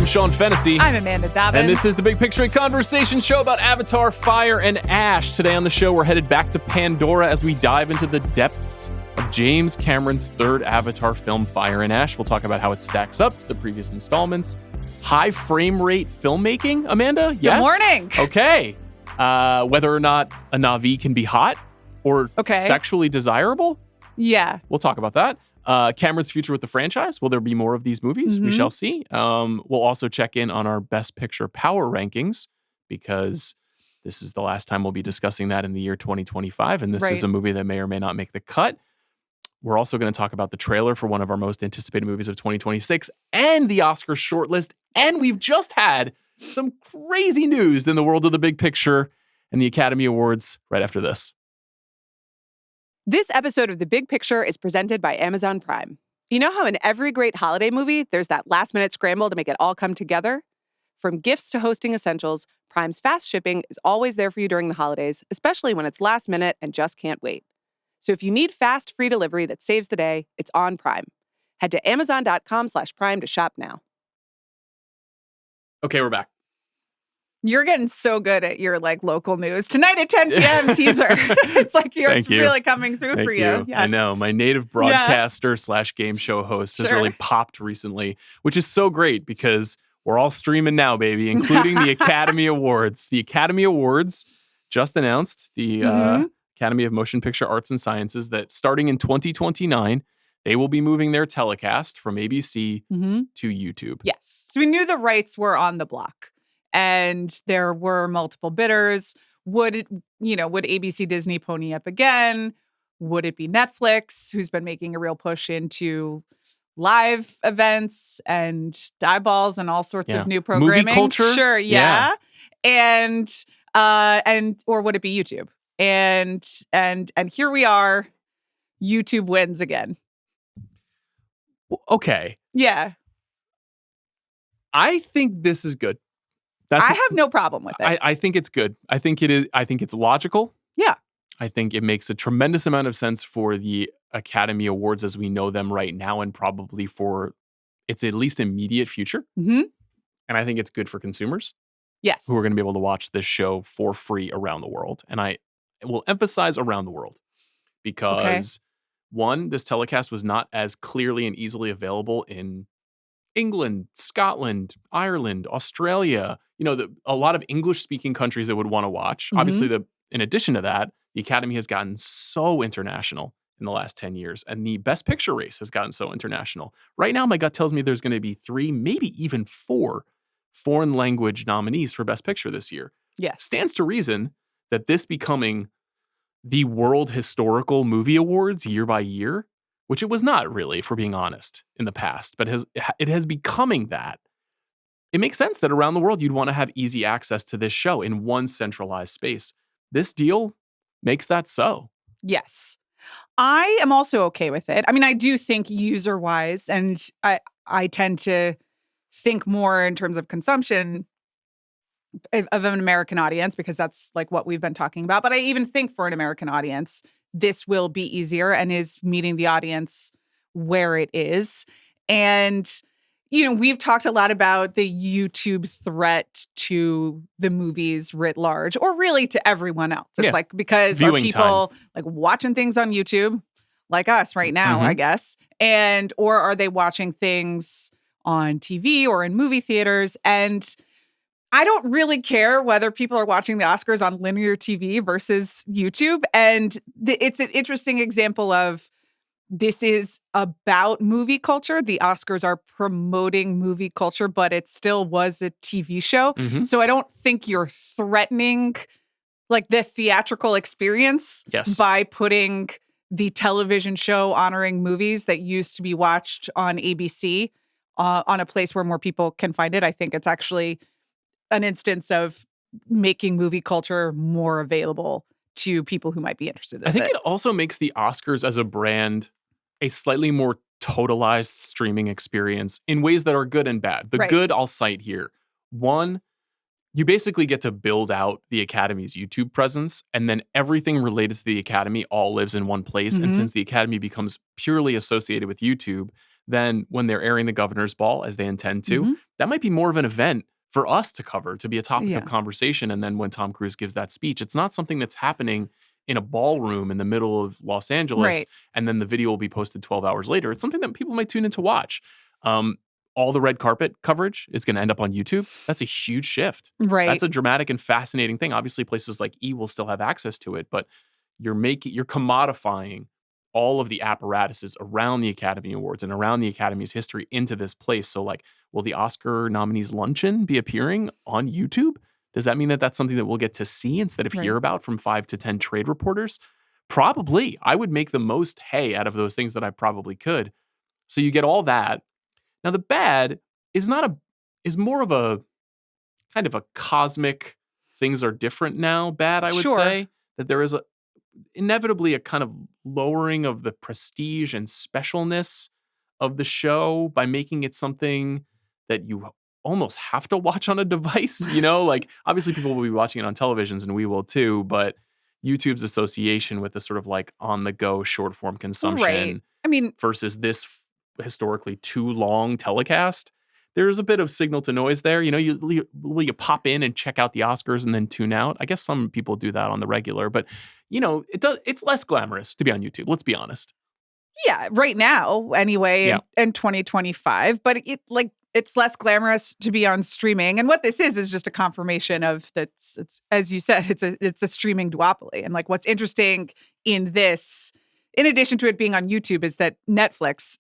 I'm Sean Fennessey. I'm Amanda Dobbins. And this is the Big Picture Conversation Show about Avatar, Fire, and Ash. Today on the show, we're headed back to Pandora as we dive into the depths of James Cameron's third Avatar film, Fire and Ash. We'll talk about how it stacks up to the previous installments. High frame rate filmmaking, Amanda? Yes? Good morning. Okay. Whether or not a Na'vi can be hot or sexually desirable? Yeah. We'll talk about that. Cameron's future with the franchise. Will there be more of these movies? We shall see. We'll also check in on our Best Picture power rankings because this is the last time we'll be discussing that in the year 2025. And this is a movie that may or may not make the cut. We're also going to talk about the trailer for one of our most anticipated movies of 2026 and the Oscar shortlist. And we've just had some crazy news in the world of the Big Picture and the Academy Awards right after this. This episode of The Big Picture is presented by Amazon Prime. You know how in every great holiday movie, there's that last-minute scramble to make it all come together? From gifts to hosting essentials, Prime's fast shipping is always there for you during the holidays, especially when it's last minute and just can't wait. So if you need fast, free delivery that saves the day, it's on Prime. Head to amazon.com/prime to shop now. Okay, we're back. You're getting so good at your local news. Tonight at 10 p.m. teaser. It's like it's really coming through for you. Yeah. I know. My native broadcaster / game show host has really popped recently, which is so great because we're all streaming now, baby, including the Academy Awards. The Academy Awards just announced the Academy of Motion Picture Arts and Sciences that starting in 2029, they will be moving their telecast from ABC to YouTube. Yes. So we knew the rights were on the block. And there were multiple bidders. Would ABC Disney pony up again? Would it be Netflix, who's been making a real push into live events and eyeballs and all sorts of new programming? Movie culture? Sure, yeah. And or would it be YouTube? And here we are. YouTube wins again. Okay. Yeah. I think this is good. I have no problem with it. I think it's good. I think it is. I think it's logical. Yeah. I think it makes a tremendous amount of sense for the Academy Awards as we know them right now and probably for its at least immediate future. Mm-hmm. And I think it's good for consumers. Yes. Who are going to be able to watch this show for free around the world. And I will emphasize around the world because one, this telecast was not as clearly and easily available in England, Scotland, Ireland, Australia, a lot of English-speaking countries that would want to watch. Obviously, in addition to that, the Academy has gotten so international in the last 10 years, and the Best Picture race has gotten so international. Right now, my gut tells me there's going to be 3, maybe even 4 foreign language nominees for Best Picture this year. Yes. Stands to reason that this becoming the World Historical Movie Awards year by year, which it was not really, if we're being honest, in the past, but it has becoming that. It makes sense that around the world you'd want to have easy access to this show in one centralized space. This deal makes that so. Yes. I am also okay with it. I mean, I do think user-wise, and I tend to think more in terms of consumption of an American audience because that's what we've been talking about. But I even think for an American audience, this will be easier and is meeting the audience where it is. And, we've talked a lot about the YouTube threat to the movies writ large, or really to everyone else. It's because viewing are people watching things on YouTube like us right now, I guess? Or are they watching things on TV or in movie theaters? And I don't really care whether people are watching the Oscars on linear TV versus YouTube. And it's an interesting example of this is about movie culture. The Oscars are promoting movie culture, but it still was a TV show. So I don't think you're threatening the theatrical experience by putting the television show honoring movies that used to be watched on ABC on a place where more people can find it. I think it's actually an instance of making movie culture more available to people who might be interested in it. I think it also makes the Oscars as a brand a slightly more totalized streaming experience in ways that are good and bad. The good I'll cite here. One, you basically get to build out the Academy's YouTube presence, and then everything related to the Academy all lives in one place. And since the Academy becomes purely associated with YouTube, then when they're airing the governor's ball, as they intend to, that might be more of an event for us to cover, to be a topic of conversation. And then when Tom Cruise gives that speech, it's not something that's happening in a ballroom in the middle of Los Angeles, and then the video will be posted 12 hours later. It's something that people might tune in to watch. All the red carpet coverage is going to end up on YouTube. That's a huge shift. Right. That's a dramatic and fascinating thing. Obviously, places like E! will still have access to it, but you're commodifying all of the apparatuses around the Academy Awards and around the Academy's history into this place. So, like, will the Oscar nominees luncheon be appearing on YouTube? Does that mean that that's something that we'll get to see instead of hear about from 5 to 10 trade reporters? Probably. I would make the most hay out of those things that I probably could. So you get all that. Now, the bad is more of a kind of a cosmic, things are different now bad, I would say. That there is inevitably a kind of lowering of the prestige and specialness of the show by making it something that you almost have to watch on a device, like obviously people will be watching it on televisions and we will too, but YouTube's association with the sort of like on the go short form consumption versus this historically too long telecast, there's a bit of signal to noise there. Will you pop in and check out the Oscars and then tune out? I guess some people do that on the regular, but it's less glamorous to be on YouTube. Let's be honest. Yeah, right now, anyway, in 2025. But it's less glamorous to be on streaming. And what this is just a confirmation of it's as you said, it's a streaming duopoly. And like what's interesting in this, in addition to it being on YouTube, is that Netflix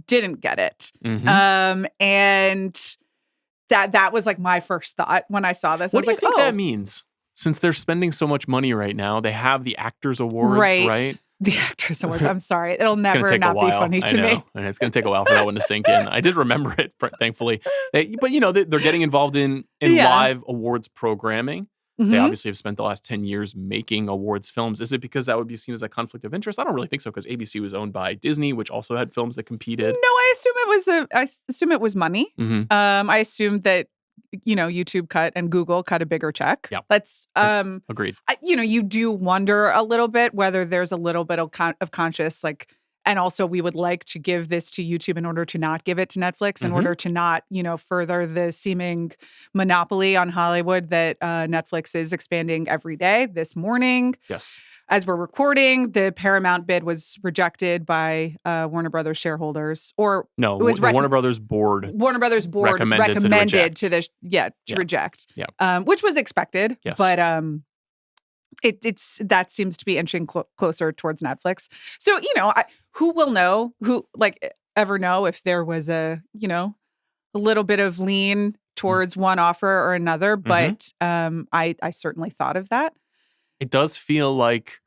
didn't get it. And that was like my first thought when I saw this. What do you think that means? Since they're spending so much money right now, they have the Actors Awards, right? The Actors Awards. I'm sorry. It'll never not be funny to me. And it's going to take a while for that one to sink in. I did remember it, thankfully. But, they're getting involved in live awards programming. They obviously have spent the last 10 years making awards films. Is it because that would be seen as a conflict of interest? I don't really think so, because ABC was owned by Disney, which also had films that competed. No, I assume it was money. I assume that YouTube cut and Google cut a bigger check. Yeah, that's agreed. You do wonder a little bit whether there's a little bit of conscious and also we would like to give this to YouTube in order to not give it to Netflix, in order to not, further the seeming monopoly on Hollywood that Netflix is expanding every day. This morning, yes, as we're recording, the Paramount bid was rejected by Warner Brothers shareholders, or no, it was the Warner Brothers board. Warner Brothers board recommended to reject. Yeah. Which was expected. Yes. But it's that seems to be inching closer towards Netflix. So who will know? Who ever know if there was a little bit of lean towards one offer or another? But I certainly thought of that. It does feel like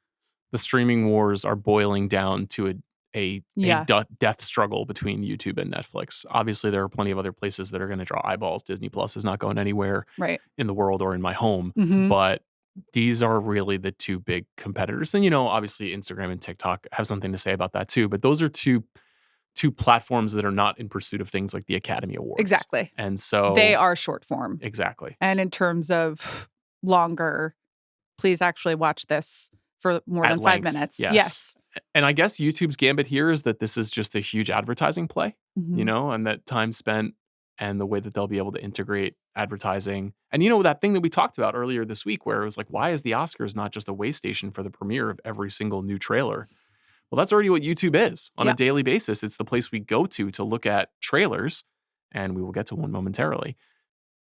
the streaming wars are boiling down to a death struggle between YouTube and Netflix. Obviously, there are plenty of other places that are going to draw eyeballs. Disney Plus is not going anywhere in the world or in my home. But these are really the two big competitors. And, obviously Instagram and TikTok have something to say about that too. But those are two platforms that are not in pursuit of things like the Academy Awards. Exactly. And so they are short form. Exactly. And in terms of longer, please actually watch this for more than 5 minutes. Yes. And I guess YouTube's gambit here is that this is just a huge advertising play, and that time spent and the way that they'll be able to integrate advertising. And that thing that we talked about earlier this week where it was like, why is the Oscars not just a way station for the premiere of every single new trailer? Well, that's already what YouTube is on a daily basis. It's the place we go to look at trailers, and we will get to one momentarily.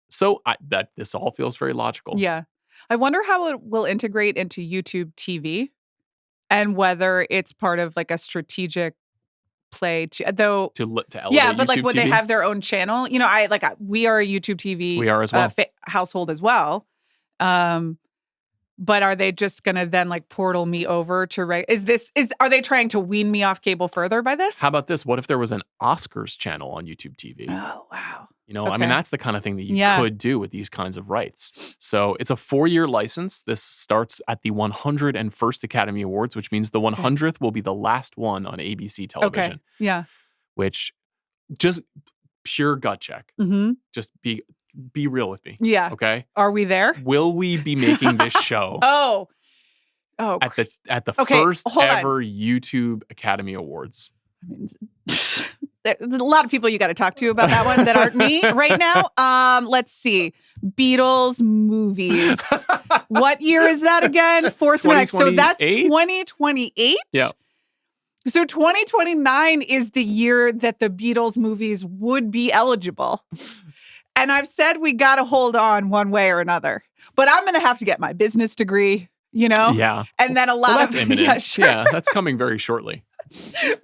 So this all feels very logical. Yeah. I wonder how it will integrate into YouTube TV and whether it's part of like a strategic play to elevate but like YouTube when TV? they have their own channel, we are a YouTube TV we are as well. Household as well. But are they just going to then like portal me over to are they trying to wean me off cable further by this? How about this? What if there was an Oscars channel on YouTube TV? Oh, wow. I mean, that's the kind of thing that you could do with these kinds of rights. So it's a 4-year license. This starts at the 101st Academy Awards, which means the 100th will be the last one on ABC television. Okay. Yeah. Which just pure gut check. Just be real with me. Yeah. Okay. Are we there? Will we be making this show? at the first ever YouTube Academy Awards? I mean, there's a lot of people you got to talk to about that one that aren't me right now. Let's see. Beatles movies. What year is that again? Force Me. So that's 2028? Yeah. So 2029 is the year that the Beatles movies would be eligible. And I've said we got to hold on one way or another. But I'm going to have to get my business degree, Yeah. And then a lot that's of imminent. Yeah, sure. Yeah, that's coming very shortly.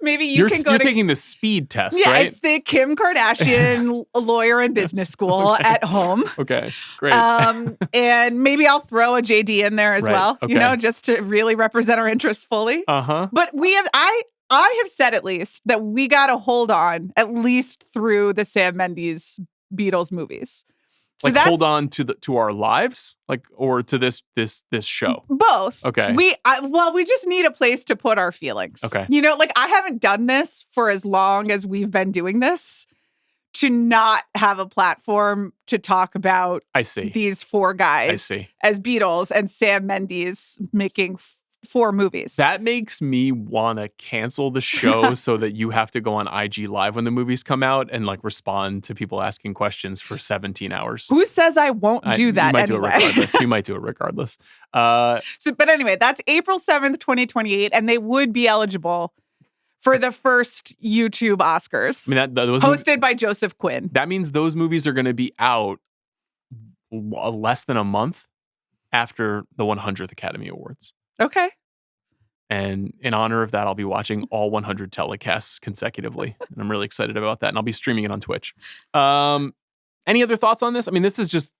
Maybe you're taking the speed test, yeah, right? It's the Kim Kardashian lawyer and business school at home. Okay, great. And maybe I'll throw a JD in there as well, okay. just to really represent our interests fully. Uh-huh. But I have said at least that we got to hold on at least through the Sam Mendes Beatles movies. So hold on to our lives, or to this show. Both. Okay. We just need a place to put our feelings. Okay. I haven't done this for as long as we've been doing this to not have a platform to talk about. I see. These four guys as Beatles and Sam Mendes making 4 movies. That makes me want to cancel the show so that you have to go on IG Live when the movies come out and respond to people asking questions for 17 hours. Who says I won't do that? You might do it regardless. But anyway, that's April 7th, 2028, and they would be eligible for the first YouTube Oscars. I mean, those hosted by Joseph Quinn. That means those movies are going to be out less than a month after the 100th Academy Awards. Okay. And in honor of that, I'll be watching all 100 telecasts consecutively. And I'm really excited about that. And I'll be streaming it on Twitch. Any other thoughts on this? I mean, this is just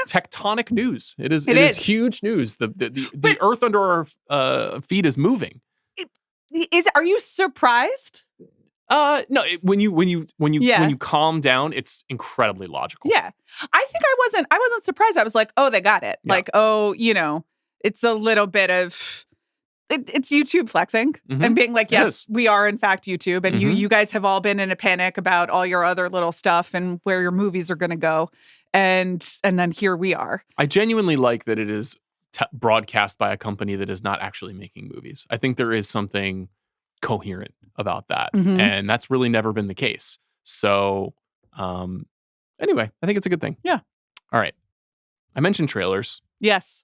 tectonic news. It is huge news. The earth under our feet is moving. Are you surprised? No. When you calm down, it's incredibly logical. Yeah, I think I wasn't surprised. I was like, oh, they got it. Yeah. It's a little bit of it's YouTube flexing and being like, yes, we are in fact YouTube, and you guys have all been in a panic about all your other little stuff and where your movies are going to go, and then here we are. I genuinely like that it is broadcast by a company that is not actually making movies. I think there is something coherent about that, and that's really never been the case. So, anyway, I think it's a good thing. Yeah. All right. I mentioned trailers. Yes.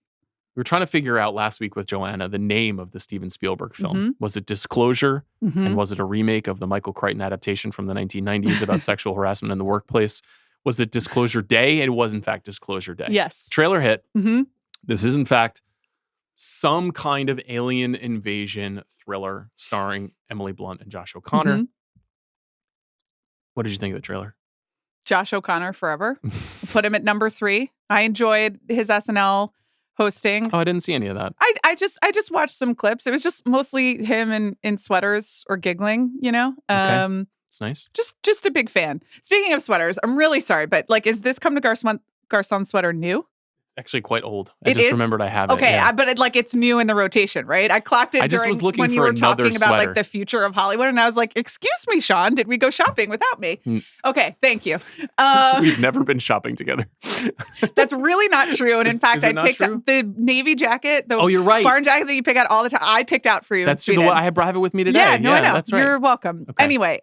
We were trying to figure out last week with Joanna the name of the Steven Spielberg film. Was it Disclosure? And was it a remake of the Michael Crichton adaptation from the 1990s about sexual harassment in the workplace? Was it Disclosure Day? It was, in fact, Disclosure Day. Yes. Trailer hit. This is, in fact, some kind of alien invasion thriller starring Emily Blunt and Josh O'Connor. What did you think of the trailer? Josh O'Connor forever. Put him at number 3. I enjoyed his SNL hosting. Oh, I didn't see any of that. I just watched some clips. It was just mostly him in sweaters or giggling, Okay. It's nice. Just a big fan. Speaking of sweaters, I'm really sorry, but is this Come to Garcon sweater new? Actually quite old. I just remembered I have it. Okay, yeah. But it's new in the rotation, right? I clocked it when you were talking about the future of Hollywood, and I was like, "Excuse me, Sean, did we go shopping without me?" Okay, thank you. We've never been shopping together. That's really not true. And in fact, I picked up the navy jacket. You're right. Barn jacket that you pick out all the time. I picked out for you. That's the one I have it with me today. Yeah, I know. That's right. You're welcome. Okay. Anyway,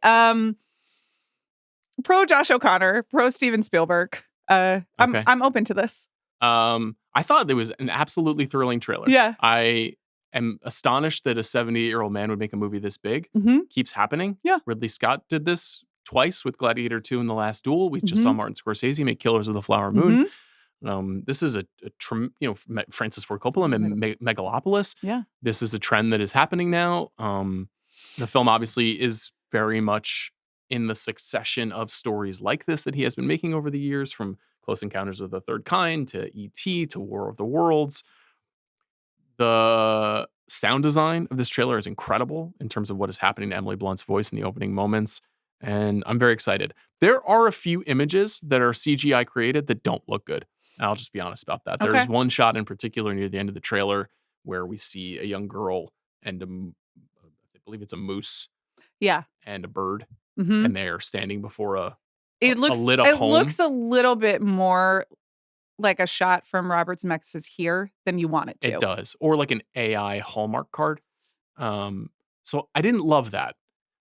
pro Josh O'Connor, pro Steven Spielberg. I'm open to this. I thought it was an absolutely thrilling trailer. Yeah. I am astonished that a 78-year-old man would make a movie this big. Keeps happening. Yeah. Ridley Scott did this twice with Gladiator 2 and The Last Duel. We just saw Martin Scorsese make Killers of the Flower Moon. This is Francis Ford Coppola and Megalopolis. Yeah. This is a trend that is happening now. The film obviously is very much in the succession of stories like this that he has been making over the years, from Close Encounters of the Third Kind to E.T. to War of the Worlds. The sound design of this trailer is incredible in terms of what is happening to Emily Blunt's voice in the opening moments, and I'm very excited. There are a few images that are CGI created that don't look good. And I'll just be honest about that. Okay. There's one shot in particular near the end of the trailer where we see a young girl and I believe it's a moose. Yeah. And a bird. And they are standing before a lit up home. It looks a little bit more like a shot from Robert Zemeckis' Here than you want it to. It does. Or like an AI Hallmark card. So I didn't love that.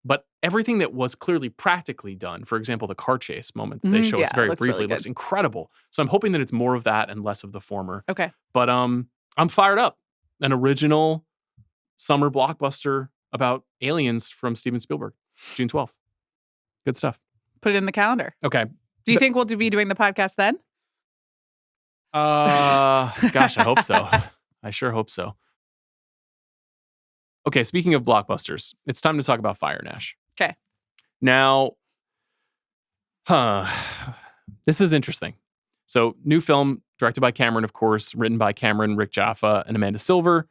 But everything that was clearly practically done, for example, the car chase moment that they show us very briefly, looks incredible. So I'm hoping that it's more of that and less of the former. Okay. But I'm fired up. An original summer blockbuster about aliens from Steven Spielberg, June 12th. Good stuff. Put it in the calendar. Okay. Do you think we'll be doing the podcast then? Gosh, I hope so. I sure hope so. Okay, speaking of blockbusters, it's time to talk about Fire and Ash. Okay. Now, this is interesting. So, new film, directed by Cameron, of course, written by Cameron, Rick Jaffa, and Amanda Silver,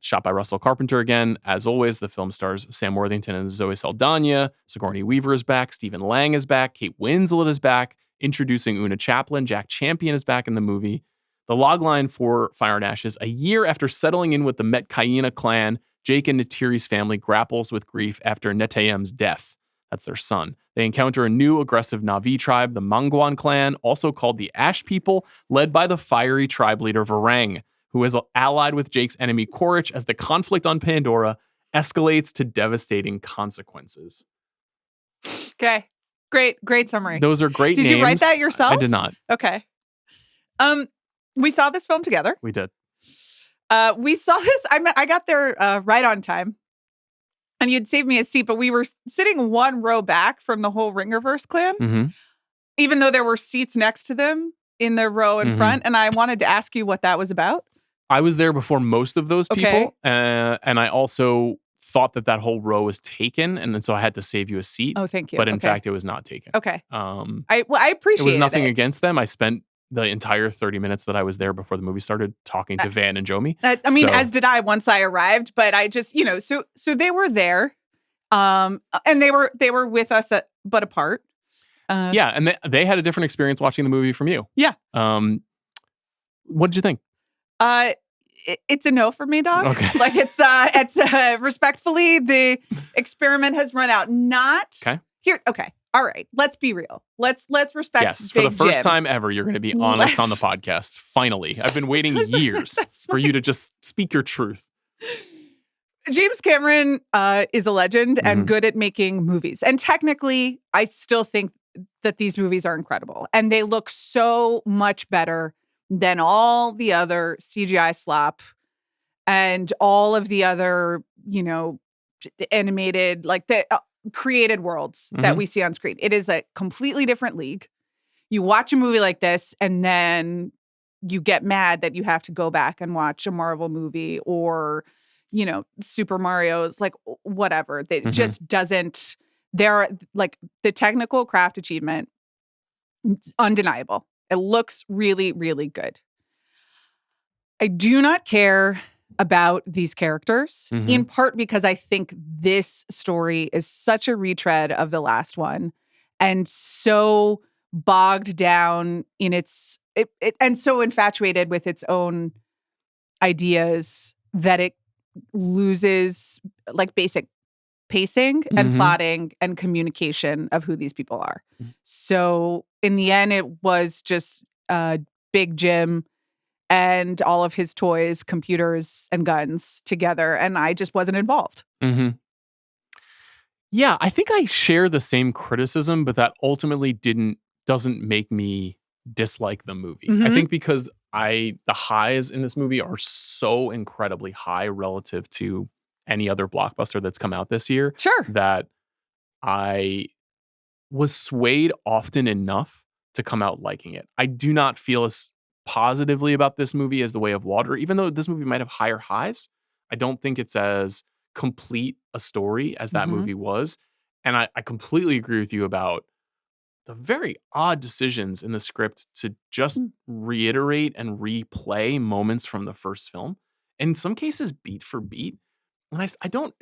shot by Russell Carpenter again. As always, the film stars Sam Worthington and Zoe Saldana. Sigourney Weaver is back. Stephen Lang is back. Kate Winslet is back. Introducing Una Chaplin. Jack Champion is back in the movie. The logline for Fire and Ash is: a year after settling in with the Metcalfe clan, Jake and Natiri's family grapples with grief after Netayem's death. That's their son. They encounter a new aggressive Na'vi tribe, the Mangwan clan, also called the Ash People, led by the fiery tribe leader Varang, who is allied with Jake's enemy Quaritch as the conflict on Pandora escalates to devastating consequences. Okay. Great summary. Those are great names. Did you write that yourself? I did not. Okay. We saw this film together. We did. We saw this. I got there right on time. And you'd saved me a seat, but we were sitting one row back from the whole Ringerverse clan, even though there were seats next to them in the row in front. And I wanted to ask you what that was about. I was there before most of those people. And I also thought that whole row was taken. And then so I had to save you a seat. Oh, thank you. But in fact, it was not taken. Okay. I appreciate it. It was nothing against them. I spent the entire 30 minutes that I was there before the movie started talking to Van and Jomi. As did I once I arrived, but I just, so they were there, and they were with us but apart. Yeah, and they had a different experience watching the movie from you. Yeah. What did you think? It's a no for me, dog. Okay. Like it's respectfully, the experiment has run out. Not okay. Here. Okay. All right. Let's be real. Let's respect. Yes, Big for the first Jim. time ever, you're going to be honest on the podcast. Finally, I've been waiting years for you to just speak your truth. James Cameron is a legend and good at making movies, and technically, I still think that these movies are incredible, and they look so much better than all the other CGI slop and all of the other, animated, like the created worlds that we see on screen. It is a completely different league. You watch a movie like this and then you get mad that you have to go back and watch a Marvel movie or, Super Mario's, like whatever. It just doesn't, they're like the technical craft achievement, it's undeniable. It looks really, really good. I do not care about these characters, in part because I think this story is such a retread of the last one and so bogged down in and so infatuated with its own ideas that it loses like basic pacing and plotting and communication of who these people are. So in the end, it was just Big Jim and all of his toys, computers, and guns together. And I just wasn't involved. Yeah, I think I share the same criticism, but that ultimately doesn't make me dislike the movie. I think because the highs in this movie are so incredibly high relative to any other blockbuster that's come out this year. Sure. That I was swayed often enough to come out liking it. I do not feel as positively about this movie as The Way of Water, even though this movie might have higher highs. I don't think it's as complete a story as that movie was. And I completely agree with you about the very odd decisions in the script to just reiterate and replay moments from the first film. And in some cases, beat for beat. And I don't,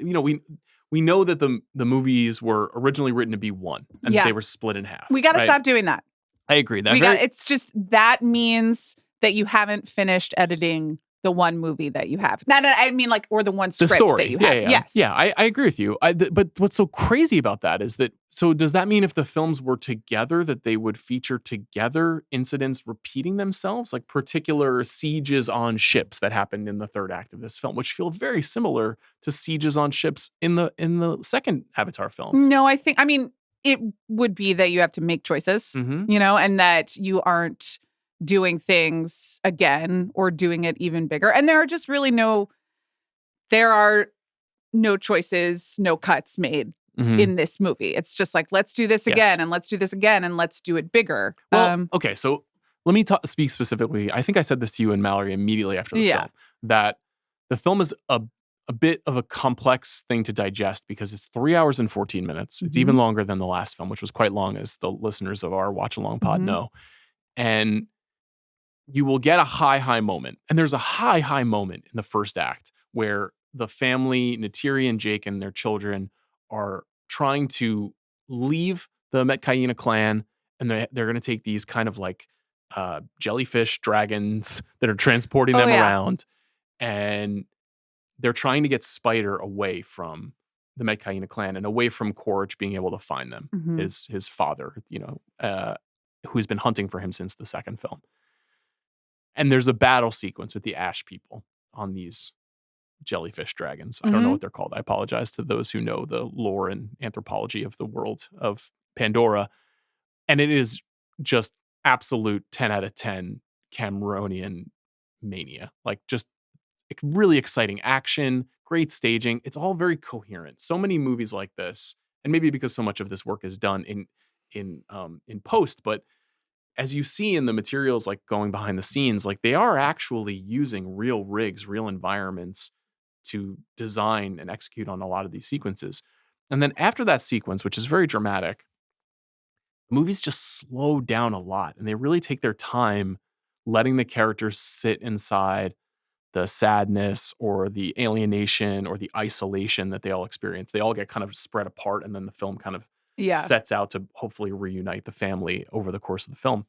we know that the movies were originally written to be one and they were split in half. We got to stop doing that. I agree. It's just that means that you haven't finished editing the one movie that you have. No, I mean like, or the one script story that you have. Yes. Yeah, I agree with you. But what's so crazy about that is that, so does that mean if the films were together that they would feature together incidents repeating themselves? Like particular sieges on ships that happened in the third act of this film, which feel very similar to sieges on ships in the second Avatar film. No, I mean, it would be that you have to make choices, Mm-hmm. and that you aren't doing things again or doing it even bigger. And there are just really no choices, no cuts made in this movie. It's just like, let's do this again and let's do this again and let's do it bigger. Well, okay, so let me speak specifically. I think I said this to you and Mallory immediately after the film, that the film is a bit of a complex thing to digest because it's 3 hours and 14 minutes. Mm-hmm. It's even longer than the last film, which was quite long, as the listeners of our Watch Along pod know. And you will get a high moment. And there's a high moment in the first act where the family, Neytiri and Jake and their children, are trying to leave the Metkayina clan, and they're going to take these kind of like jellyfish dragons that are transporting them around, and they're trying to get Spider away from the Metkayina clan and away from Quaritch being able to find them, his father, who's been hunting for him since the second film. And there's a battle sequence with the Ash people on these jellyfish dragons. I don't know what they're called. I apologize to those who know the lore and anthropology of the world of Pandora. And it is just absolute 10 out of 10 Cameronian mania. Like, just really exciting action, great staging. It's all very coherent. So many movies like this, and maybe because so much of this work is done in post, but as you see in the materials, like going behind the scenes, like they are actually using real rigs, real environments to design and execute on a lot of these sequences. And then after that sequence, which is very dramatic, movies just slow down a lot, and they really take their time letting the characters sit inside the sadness or the alienation or the isolation that they all experience. They all get kind of spread apart, and then the film kind of sets out to hopefully reunite the family over the course of the film.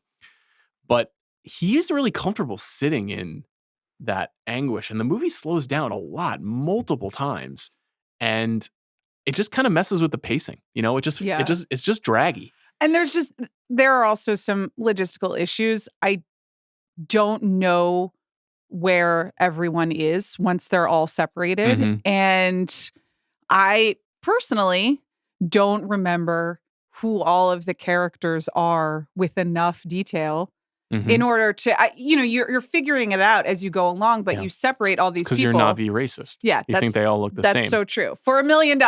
But he is really comfortable sitting in that anguish, and the movie slows down a lot, multiple times, and it just kind of messes with the pacing. It's just draggy. And there are also some logistical issues. I don't know where everyone is once they're all separated. And I personally don't remember who all of the characters are with enough detail in order to, you're figuring it out as you go along, but you separate all these people. Because you're Na'vi racist. Yeah. You think they all look the same. That's so true. For $1 million,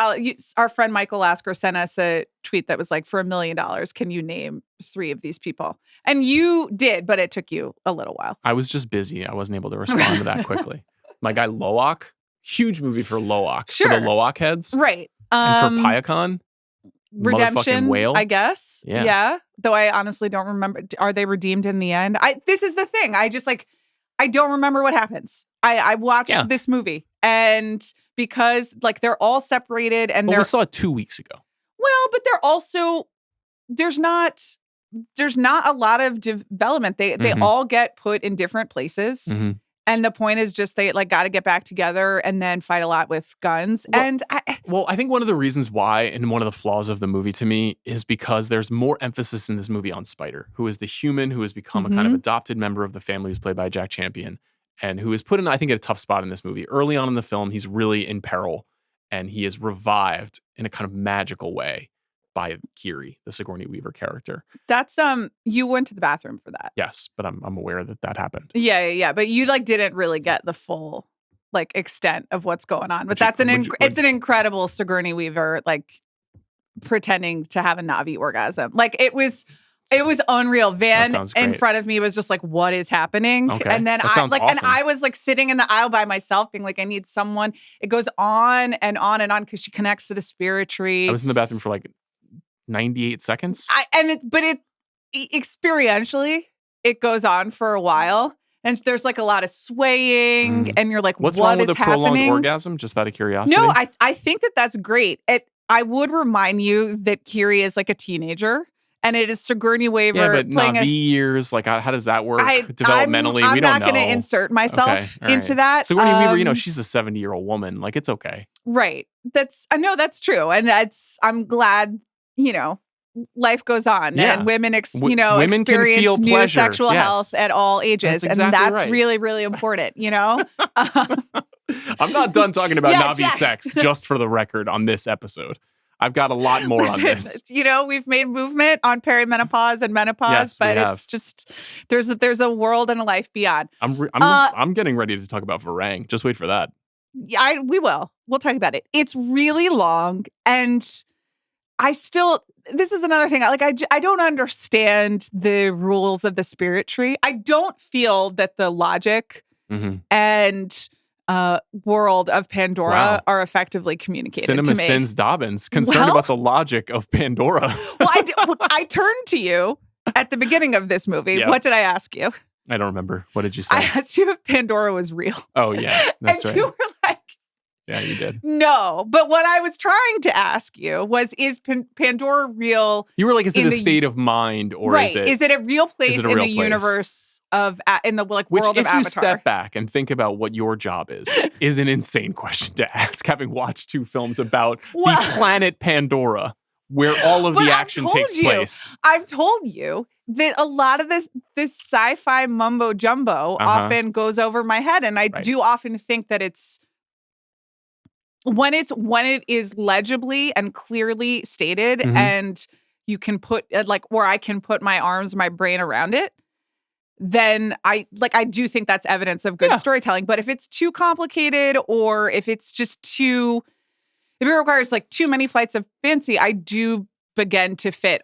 our friend Michael Lasker sent us a tweet that was like, for $1 million, can you name 3 of these people? And you did, but it took you a little while. I was just busy. I wasn't able to respond to that quickly. My guy Loak, huge movie for Loak. Sure. For the Loak heads. Right. And for Pyakon. Redemption, whale. I guess. Yeah. Though I honestly don't remember. Are they redeemed in the end? This is the thing. I don't remember what happens. I watched this movie, and because like they're all separated and we saw it 2 weeks ago. Well, but they're also there's not a lot of development. They all get put in different places. And the point is just they like got to get back together and then fight a lot with guns. I think one of the reasons why, and one of the flaws of the movie to me, is because there's more emphasis in this movie on Spider, who is the human who has become a kind of adopted member of the family, who's played by Jack Champion, and who is put in, I think, a tough spot in this movie. Early on in the film, he's really in peril, and he is revived in a kind of magical way by Kiri, the Sigourney Weaver character. That's you went to the bathroom for that. Yes, but I'm aware that happened. Yeah. But you like didn't really get the full like extent of what's going on. But it's an incredible Sigourney Weaver like pretending to have a Na'vi orgasm. Like it was unreal. Van in front of me was just like, what is happening? Okay. And then awesome. and I was like sitting in the aisle by myself being like, I need someone. It goes on and on and on because she connects to the spirit tree. I was in the bathroom for like 98 seconds. But experientially, it goes on for a while. And there's like a lot of swaying and you're like, what's wrong with a happening? Prolonged orgasm? Just out of curiosity. No, I think that's great. I would remind you that Kiri is like a teenager and it is Sigourney Weaver Yeah, but playing Na'vi years, like how does that work developmentally? I'm we don't not know. going to insert myself into that. Sigourney Weaver, she's a 70-year-old woman. Like, it's okay. Right. I know that's true. And I'm glad, life goes on and women, women experience new pleasure. sexual health at all ages. That's exactly and that's right. really, really important, I'm not done talking about Na'vi sex, just for the record, on this episode. I've got a lot more on this. We've made movement on perimenopause and menopause, but it's just there's a world and a life beyond. I'm getting ready to talk about Varang. Just wait for that. Yeah, we will. We'll talk about it. It's really long, and this is another thing. I don't understand the rules of the spirit tree. I don't feel that the logic and world of Pandora are effectively communicated Cinema to me. Sins Dobbins, concerned about the logic of Pandora. I turned to you at the beginning of this movie. Yep. What did I ask you? I don't remember. What did you say? I asked you if Pandora was real. Oh, yeah. That's right. You were like, yeah, you did. No. But what I was trying to ask you was, is Pandora real? You were like, is it a state of mind, or is it a real place in the universe of, in the world of Avatar? If you step back and think about what your job is an insane question to ask, having watched 2 films about the planet Pandora, where all of the action takes place. I've told you that a lot of this sci-fi mumbo jumbo often goes over my head, and I do often think that it's when it is legibly and clearly stated, and you can put where I can put my arms, my brain around it, then I do think that's evidence of good storytelling. But if it's too complicated, or if it's just if it requires too many flights of fancy, I do begin to forget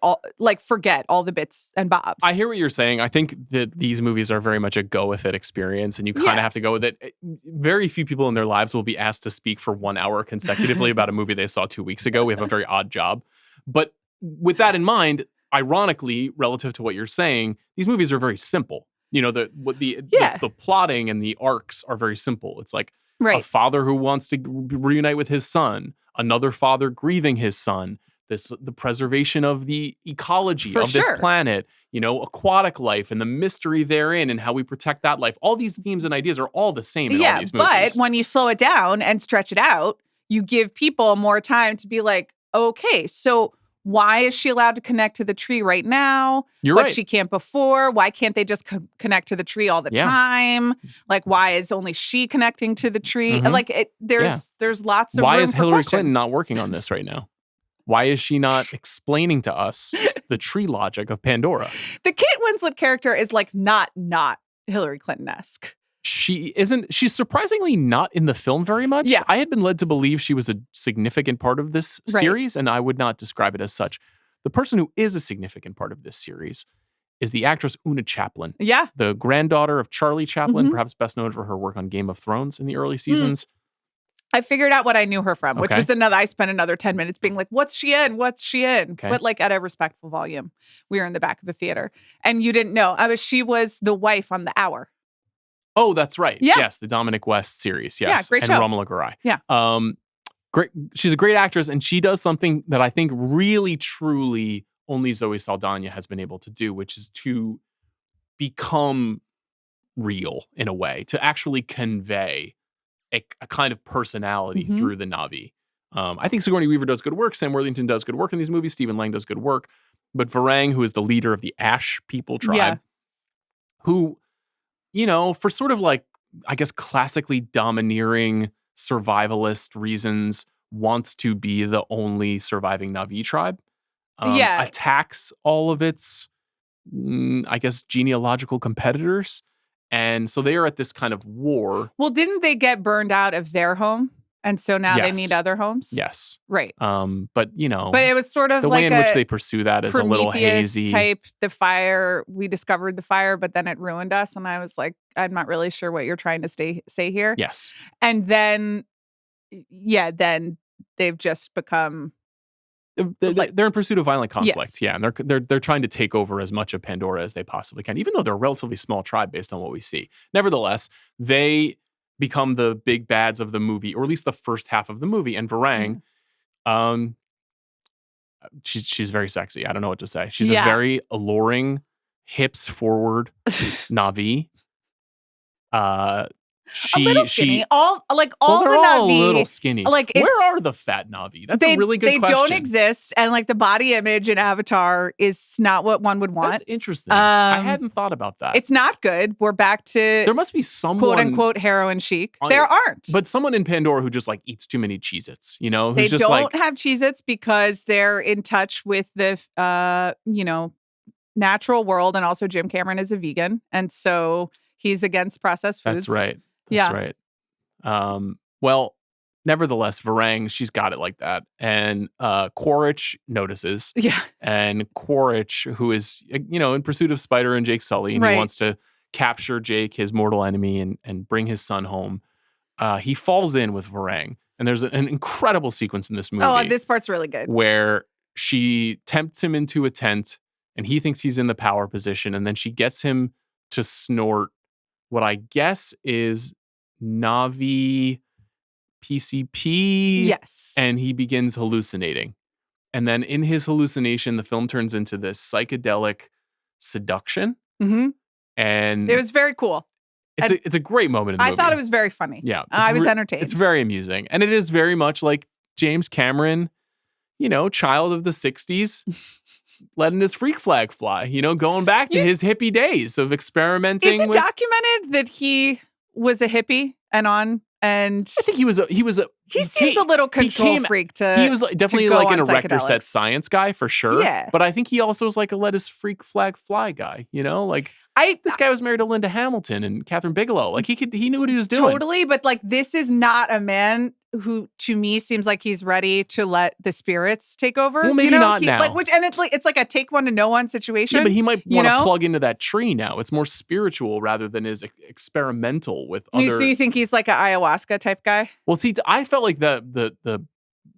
all the bits and bobs. I hear what you're saying. I think that these movies are very much a go with it experience, and you kind of have to go with it. Very few people in their lives will be asked to speak for 1 hour consecutively about a movie they saw 2 weeks ago. We have a very odd job. But with that in mind, ironically, relative to what you're saying, these movies are very simple. The plotting and the arcs are very simple. It's like a father who wants to reunite with his son, another father grieving his son, the preservation of the ecology of this planet, aquatic life and the mystery therein and how we protect that life. All these themes and ideas are all the same in all these movies. But when you slow it down and stretch it out, you give people more time to be like, okay, so why is she allowed to connect to the tree right now? But she can't before? Why can't they just connect to the tree all the time? Why is only she connecting to the tree? There's lots of why room is for Hillary question. Clinton not working on this right now? Why is she not explaining to us the tree logic of Pandora? The Kate Winslet character is not Hillary Clinton-esque. She's surprisingly not in the film very much. Yeah. I had been led to believe she was a significant part of this series, and I would not describe it as such. The person who is a significant part of this series is the actress Una Chaplin. Yeah. The granddaughter of Charlie Chaplin, perhaps best known for her work on Game of Thrones in the early seasons. I figured out what I knew her from, which was I spent another 10 minutes being like, what's she in? What's she in? Okay. But at a respectful volume. We were in the back of the theater. And you didn't know. She was the wife on The Hour. Oh, that's right. Yeah. Yes, the Dominic West series. Yes. Yeah, great show. And Romola Garai. Yeah. Great. She's a great actress, and she does something that I think really, truly only Zoe Saldana has been able to do, which is to become real in a way, to actually convey a kind of personality through the Na'vi. I think Sigourney Weaver does good work. Sam Worthington does good work in these movies. Stephen Lang does good work. But Varang, who is the leader of the Ash people tribe, who, for sort of I guess, classically domineering survivalist reasons, wants to be the only surviving Na'vi tribe. Attacks all of its, I guess, genealogical competitors. And so they are at this kind of war. Well, didn't they get burned out of their home? And so now they need other homes? Yes. Right. But But it was sort of the way in which they pursue that is Prometheus a little hazy. Type, the fire, we discovered the fire, but then it ruined us. And I was like, I'm not really sure what you're trying to say here. Yes. And then, then they've just become... They're in pursuit of violent conflict. Yes. Yeah. And they're trying to take over as much of Pandora as they possibly can, even though they're a relatively small tribe based on what we see. Nevertheless, they become the big bads of the movie, or at least the first half of the movie. And Varang, she's very sexy. I don't know what to say. She's a very alluring, hips forward Na'vi. A little skinny. All the they're Na'vi, all a little skinny. Like, where are the fat Na'vi? That's a really good question. They don't exist, and like the body image in Avatar is not what one would want. That's interesting. I hadn't thought about that. It's not good. We're back to there must be someone quote unquote heroin chic. There aren't, but someone in Pandora who just like eats too many Cheez-Its. You know, they who's just don't have Cheez-Its because they're in touch with the natural world, and also Jim Cameron is a vegan, and so he's against processed foods. That's right. That's right. Well, nevertheless, Varang, she's got it like that. And Quaritch notices. Yeah. And Quaritch, who is, in pursuit of Spider and Jake Sully, and he wants to capture Jake, his mortal enemy, and bring his son home. He falls in with Varang. And there's an incredible sequence in this movie. Oh, this part's really good. Where she tempts him into a tent, and he thinks he's in the power position. And then she gets him to snort what I guess is Na'vi PCP. Yes. And he begins hallucinating. And then in his hallucination, the film turns into this psychedelic seduction. Mm-hmm. And it was very cool. It's a great moment in the movie. I thought it was very funny. Yeah. I was entertained. It's very amusing. And it is very much like James Cameron, child of the 60s. Letting his freak flag fly, going back to his hippie days of experimenting. Is it documented that he was a hippie and I think he seems a little control freak he was definitely like an erector psychedelics. set science guy for sure. Yeah. But I think he also was like a let his freak flag fly guy, this guy was married to Linda Hamilton and Catherine Bigelow. Like he knew what he was doing. Totally, but like this is not a man who to me seems like he's ready to let the spirits take over. Well, maybe not now. It's like a take one to know one situation. Yeah, but he might want to plug into that tree now. It's more spiritual rather than as experimental with other. So you think he's like an ayahuasca type guy? Well, see, I felt like the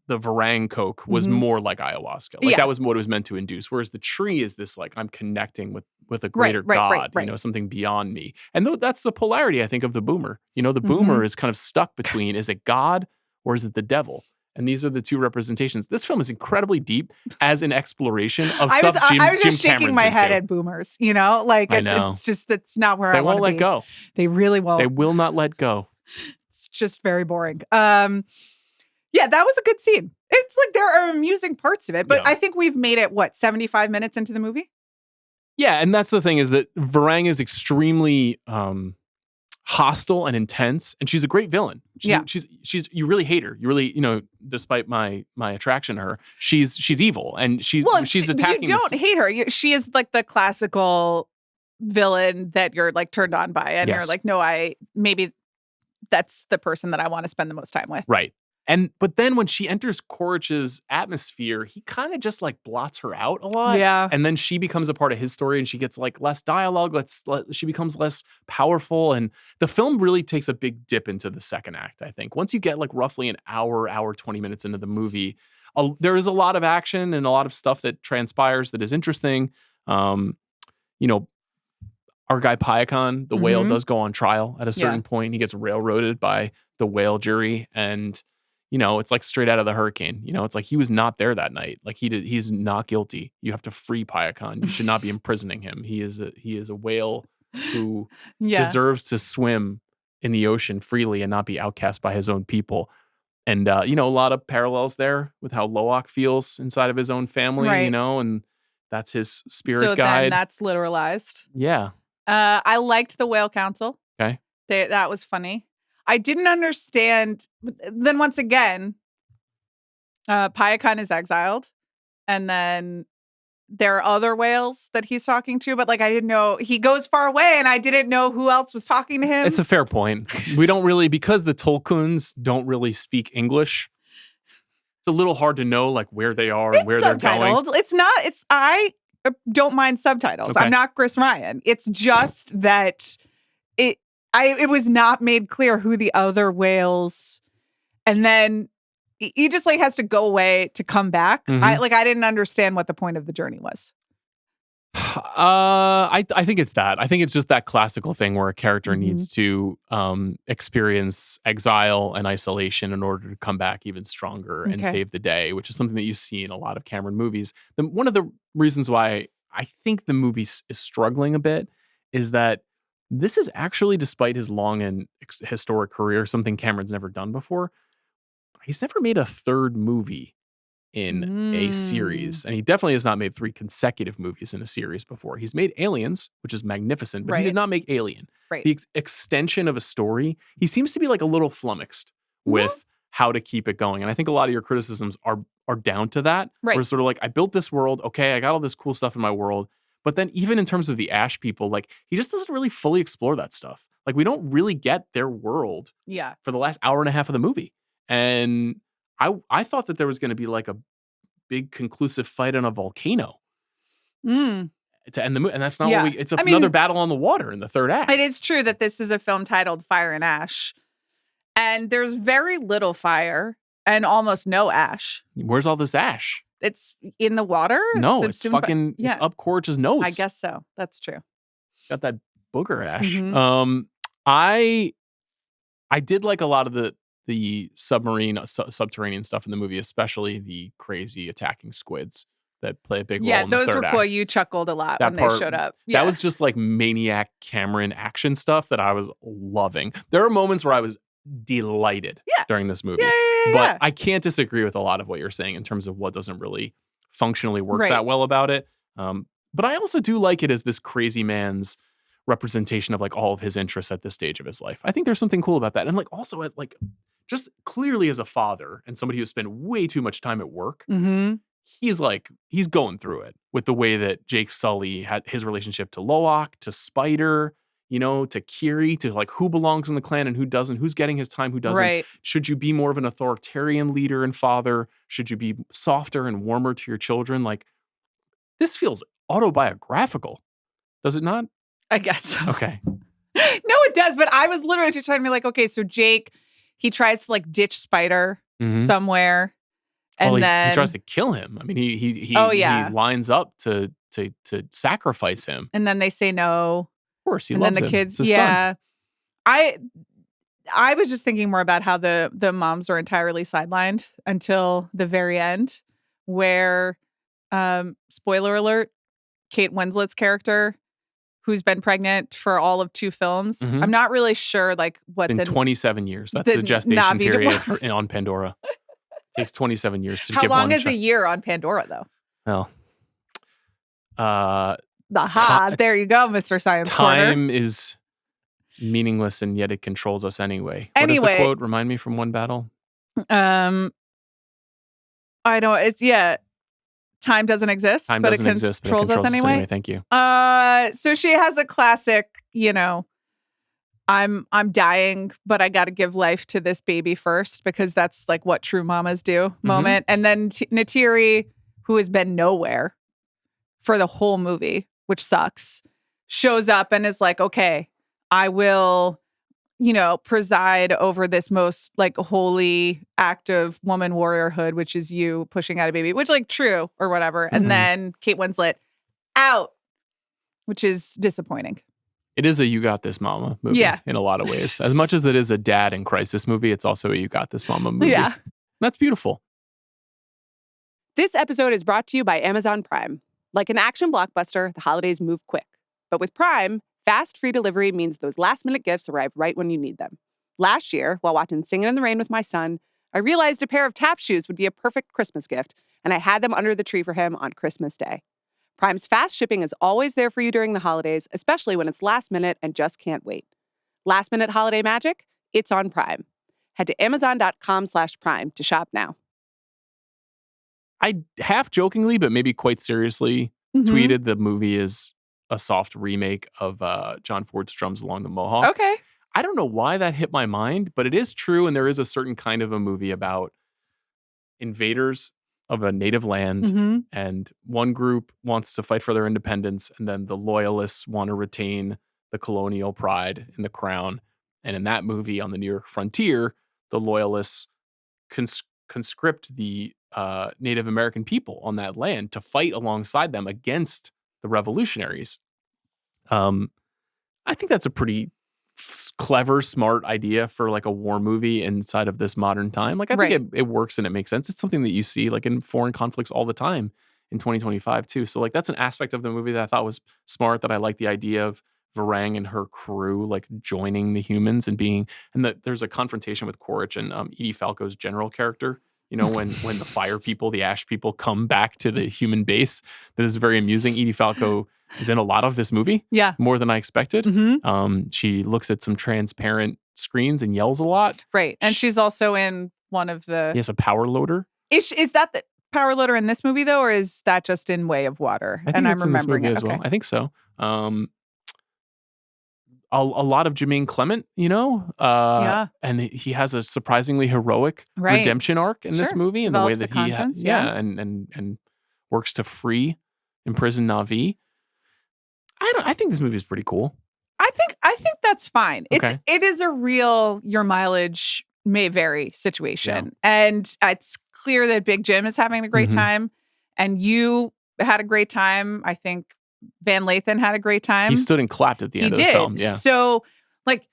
Varang Coke was more like ayahuasca. Like that was what it was meant to induce. Whereas the tree is this like I'm connecting with a greater God, something beyond me. And that's the polarity I think of the boomer. The boomer is kind of stuck between is it God or is it the devil? And these are the two representations. This film is incredibly deep as an exploration of stuff I was just Jim shaking Cameron's my head into. at boomers. It's just that's not where I want to be. They won't let go. They really won't. They will not let go. It's just very boring. Yeah, that was a good scene. It's like there are amusing parts of it, but I think we've made it 75 minutes into the movie? Yeah, and that's the thing is that Varang is extremely hostile and intense, and she's a great villain. She's you really hate her. You really, despite my attraction to her, she's evil and she's attacking. You don't hate her. She is like the classical villain that you're like turned on by, and you're like, no, maybe that's the person that I want to spend the most time with. Right. But then when she enters Quaritch's atmosphere, he kind of just like blots her out a lot. Yeah. And then she becomes a part of his story and she gets like less dialogue. She becomes less powerful. And the film really takes a big dip into the second act, I think. Once you get like roughly an hour, 20 minutes into the movie, there is a lot of action and a lot of stuff that transpires that is interesting. Our guy Payakan, the whale, does go on trial at a certain point. He gets railroaded by the whale jury and it's like straight out of the Hurricane. It's like he was not there that night. Like he's not guilty. You have to free Payakan. You should not be imprisoning him. He is a whale who deserves to swim in the ocean freely and not be outcast by his own people. And a lot of parallels there with how Loak feels inside of his own family. And that's his spirit guide. So then that's literalized. Yeah. I liked the Whale Council. Okay. That was funny. I didn't understand. Then once again, Payakan is exiled, and then there are other whales that he's talking to. But like, I didn't know he goes far away, and I didn't know who else was talking to him. It's a fair point. We don't really because the Tolkuns don't really speak English. It's a little hard to know like where they are and where they're going. It's not. I don't mind subtitles. Okay. I'm not Chris Ryan. It's just that it was not made clear who the other whales, and then he just like has to go away to come back. I didn't understand what the point of the journey was. I think it's that. I think it's just that classical thing where a character needs to experience exile and isolation in order to come back even stronger and save the day, which is something that you see in a lot of Cameron movies. One of the reasons why I think the movie is struggling a bit is that this is actually, despite his long and historic career, something Cameron's never done before. He's never made a third movie in a series. And he definitely has not made 3 consecutive movies in a series before. He's made Aliens, which is magnificent, but he did not make Alien. Right. The extension of a story, he seems to be like a little flummoxed with how to keep it going. And I think a lot of your criticisms are down to that. Right. Where it's sort of like, I built this world. Okay, I got all this cool stuff in my world. But then even in terms of the Ash people, like he just doesn't really fully explore that stuff. Like we don't really get their world for the last hour and a half of the movie. And I thought that there was going to be like a big conclusive fight on a volcano to end the movie. And that's not what it's another battle on the water in the third act. It is true that this is a film titled Fire and Ash. And there's very little fire and almost no ash. Where's all this ash? It's in the water? No, it's fucking, it's up Corge's nose. I guess so. That's true. Got that booger ash. I did like a lot of the subterranean stuff in the movie, especially the crazy attacking squids that play a big role in the third act. Yeah, those were cool. You chuckled a lot when they showed up. Yeah. That was just like maniac Cameron action stuff that I was loving. There are moments where I was delighted during this movie. But I can't disagree with a lot of what you're saying in terms of what doesn't really functionally work that well about it. But I also do like it as this crazy man's representation of like all of his interests at this stage of his life. I think there's something cool about that. And like also as like just clearly as a father and somebody who spent way too much time at work, he's going through it with the way that Jake Sully had his relationship to Loak, to Spider, you know, to Kiri, to like who belongs in the clan and who doesn't, who's getting his time, who doesn't. Right. Should you be more of an authoritarian leader and father? Should you be softer and warmer to your children? Like, this feels autobiographical. Does it not? I guess so. Okay. No, it does. But I was literally just trying to be like, okay, so Jake, he tries to like ditch Spider somewhere. And then he tries to kill him. I mean, he lines up to sacrifice him. And then they say no. Of course, he and loves then the him. kids, It's his son. I was just thinking more about how the moms are entirely sidelined until the very end, where, spoiler alert, Kate Winslet's character, who's been pregnant for all of 2 films. I'm not really sure like what in 27 years. That's the gestation Na'vi period on Pandora. It takes 27 years to How give long one is a year on Pandora though? Well, there you go, Mr. Science Corner. Time is meaningless and yet it controls us anyway. What is the quote? Remind me from one battle. I know it's time doesn't exist, but it controls us anyway. Thank you. So she has a classic, you know, I'm dying, but I got to give life to this baby first because that's like what true mamas do moment. And then Natiri, who has been nowhere for the whole movie, which sucks, shows up and is like, okay, I will, you know, preside over this most like holy act of woman warriorhood, which is you pushing out a baby, which like true or whatever. And then Kate Winslet out, which is disappointing. It is a You Got This Mama movie in a lot of ways. As much as it is a dad in crisis movie, it's also a You Got This Mama movie. Yeah. That's beautiful. This episode is brought to you by Amazon Prime. Like an action blockbuster, the holidays move quick. But with Prime, fast, free delivery means those last-minute gifts arrive right when you need them. Last year, while watching Singin' in the Rain with my son, I realized a pair of tap shoes would be a perfect Christmas gift, and I had them under the tree for him on Christmas Day. Prime's fast shipping is always there for you during the holidays, especially when it's last minute and just can't wait. Last minute holiday magic? It's on Prime. Head to amazon.com/prime to shop now. I half jokingly, but maybe quite seriously, tweeted the movie is a soft remake of John Ford's Drums Along the Mohawk. Okay. I don't know why that hit my mind, but it is true. And there is a certain kind of a movie about invaders of a native land. And one group wants to fight for their independence. And then the loyalists want to retain the colonial pride in the crown. And in that movie on the New York frontier, the loyalists conscript the Native American people on that land to fight alongside them against the revolutionaries. I think that's a pretty clever, smart idea for like a war movie inside of this modern time. Like I think it works and it makes sense. It's something that you see like in foreign conflicts all the time in 2025 too. So like that's an aspect of the movie that I thought was smart, that I like the idea of Varang and her crew like joining the humans and being, and that there's a confrontation with Quaritch and Edie Falco's general character. You know, when the fire people, the ash people come back to the human base, that is very amusing. Edie Falco is in a lot of this movie. Yeah. More than I expected. Mm-hmm. She looks at some transparent screens and yells a lot. Right. And she's also in one of the... Yes, a power loader. Is that the power loader in this movie, though, or is that just in Way of Water? I think it's in this movie as well. I think so. A lot of Jermaine Clement, you know? Yeah. And he has a surprisingly heroic redemption arc in this movie, in the way that he and works to free imprisoned Na'vi. I think this movie is pretty cool. I think that's fine. Okay. It is a real your mileage may vary situation. Yeah. And it's clear that Big Jim is having a great time. And you had a great time. I think Van Lathan had a great time. He stood and clapped at the end of the film. Yeah. So, like,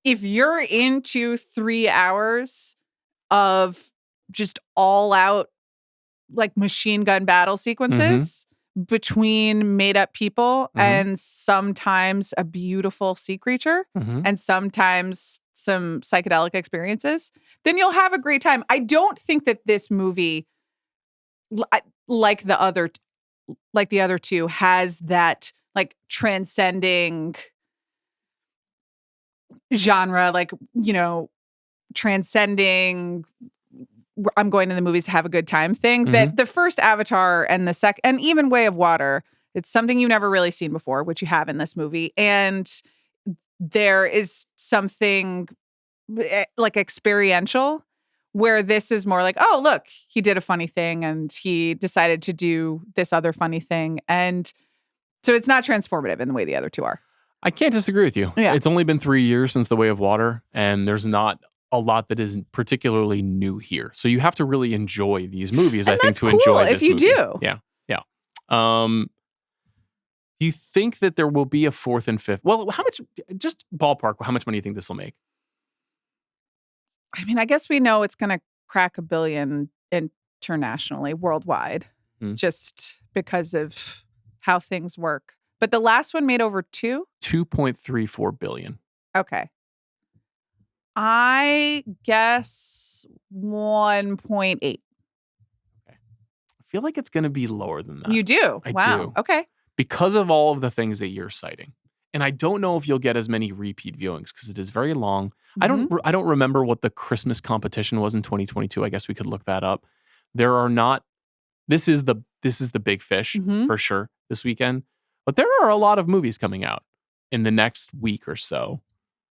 if you're into 3 hours of just all out, like, machine gun battle sequences between made up people and sometimes a beautiful sea creature and sometimes some psychedelic experiences, then you'll have a great time. I don't think that this movie, like the other two, has that like transcending genre, like, you know, transcending I'm going to the movies to have a good time thing. That the first Avatar and the second, and even Way of Water, it's something you've never really seen before, which you have in this movie. And there is something like experiential, where this is more like, oh, look, he did a funny thing and he decided to do this other funny thing. And so it's not transformative in the way the other two are. I can't disagree with you. Yeah. It's only been 3 years since The Way of Water, and there's not a lot that isn't particularly new here. So you have to really enjoy these movies, and I think, to cool enjoy this if you movie. do. Yeah. Yeah. Do you think that there will be a fourth and fifth? Well, how much, just ballpark, how much money do you think this will make? I mean, I guess we know it's going to crack $1 billion internationally, worldwide, just because of how things work. But the last one made over 2.34 billion. Okay. I guess 1.8. Okay. I feel like it's going to be lower than that. You do? I wow. do. Okay. Because of all of the things that you're citing. And I don't know if you'll get as many repeat viewings because it is very long. I don't remember what the Christmas competition was in 2022. I guess we could look that up. There are not. This is the big fish for sure this weekend. But there are a lot of movies coming out in the next week or so.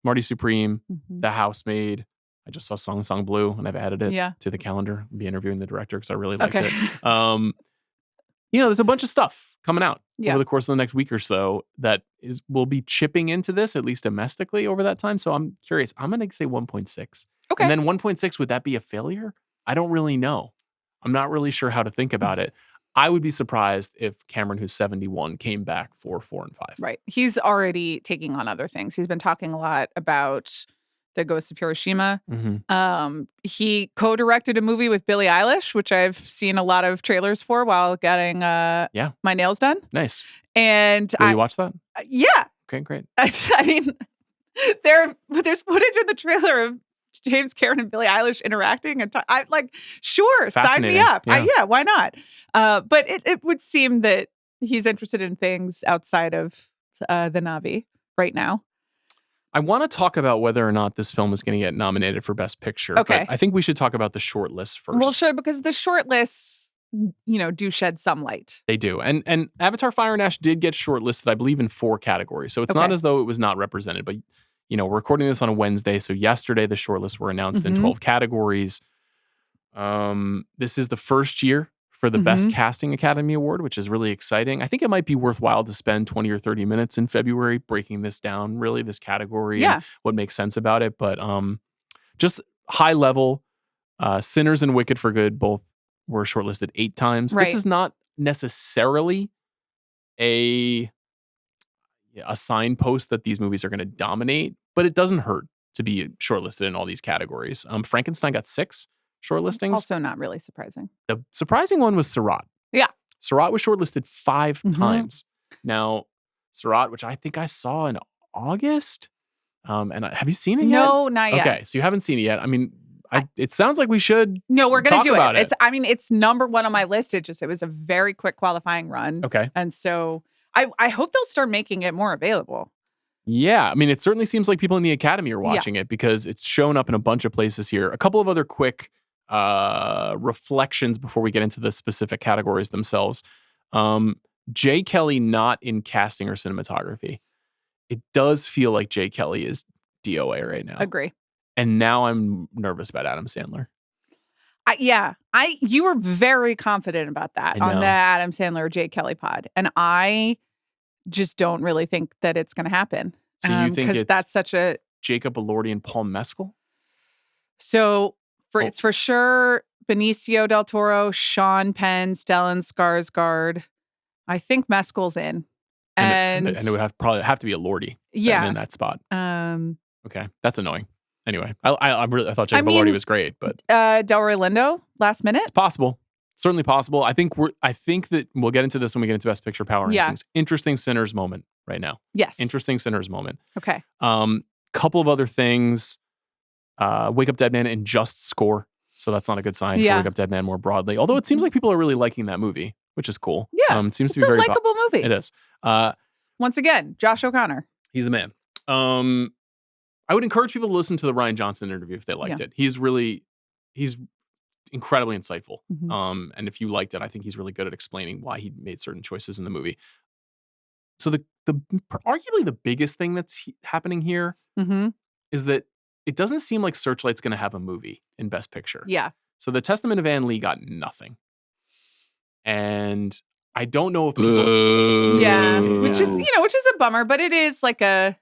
Marty Supreme, The Housemaid. I just saw Song Blue and I've added it to the calendar. I'll be interviewing the director because I really liked it. You know, there's a bunch of stuff coming out over the course of the next week or so that will be chipping into this, at least domestically, over that time. So I'm curious. I'm going to say 1.6. Okay. And then 1.6, would that be a failure? I don't really know. I'm not really sure how to think about it. I would be surprised if Cameron, who's 71, came back for 4 and 5. Right. He's already taking on other things. He's been talking a lot about the Ghost of Hiroshima. He co-directed a movie with Billie Eilish, which I've seen a lot of trailers for while getting my nails done. Nice. And Will you watch that? Yeah. Okay, great. I mean, there's footage in the trailer of James Cameron and Billie Eilish interacting, and I like, sure, sign me up. Yeah. Why not? But it would seem that he's interested in things outside of the Na'vi right now. I want to talk about whether or not this film is going to get nominated for Best Picture. Okay. But I think we should talk about the shortlist first. Well, sure, because the shortlists, you know, do shed some light. They do. And Avatar Fire and Ash did get shortlisted, I believe, in 4 categories. So it's not as though it was not represented. But, you know, we're recording this on a Wednesday. So yesterday, the shortlists were announced in 12 categories. This is the first year for the Best Casting Academy Award, which is really exciting. I think it might be worthwhile to spend 20 or 30 minutes in February breaking this down, really, this category and what makes sense about it. But just high level, Sinners and Wicked for Good both were shortlisted 8 times. Right. This is not necessarily a signpost that these movies are going to dominate, but it doesn't hurt to be shortlisted in all these categories. Frankenstein got 6 shortlistings. Also not really surprising. The surprising one was Surratt. Yeah. Surratt was shortlisted 5 times. Now, Surratt, which I think I saw in August. Have you seen it yet? No, not yet. Okay, so you haven't seen it yet. I mean, it sounds like we should. No, we're going to do it. It's number 1 on my list. It was a very quick qualifying run. Okay. And so I hope they'll start making it more available. Yeah, I mean, it certainly seems like people in the Academy are watching it because it's shown up in a bunch of places here. A couple of other quick reflections before we get into the specific categories themselves. Jay Kelly not in casting or cinematography. It does feel like Jay Kelly is DOA right now. Agree. And now I'm nervous about Adam Sandler. You were very confident about that on the Adam Sandler Jay Kelly pod. And I just don't really think that it's going to happen. So you think it's that's such a Jacob Elordi and Paul Mescal? So it's for sure Benicio del Toro, Sean Penn, Stellan Skarsgård. I think Mescal's in. And it would probably have to be Elordi in that spot. Okay, that's annoying. Anyway, I thought Jacob Elordi was great, but Delroy Lindo, last minute. It's possible. Certainly possible. I think that we'll get into this when we get into Best Picture Power rankings. Interesting Sinners moment right now. Yes. Interesting Sinners moment. Okay. Couple of other things. Wake Up Dead Man and Just Score. So that's not a good sign for Wake Up Dead Man more broadly. Although it seems like people are really liking that movie, which is cool. Yeah. It seems to be very likable movie. It is. Once again, Josh O'Connor. He's a man. I would encourage people to listen to the Rian Johnson interview if they liked it. He's incredibly insightful. And if you liked it, I think he's really good at explaining why he made certain choices in the movie. So the arguably the biggest thing that's happening here is that it doesn't seem like Searchlight's going to have a movie in Best Picture. Yeah. So The Testament of Anne Lee got nothing. And I don't know if people... which is a bummer, but it is like I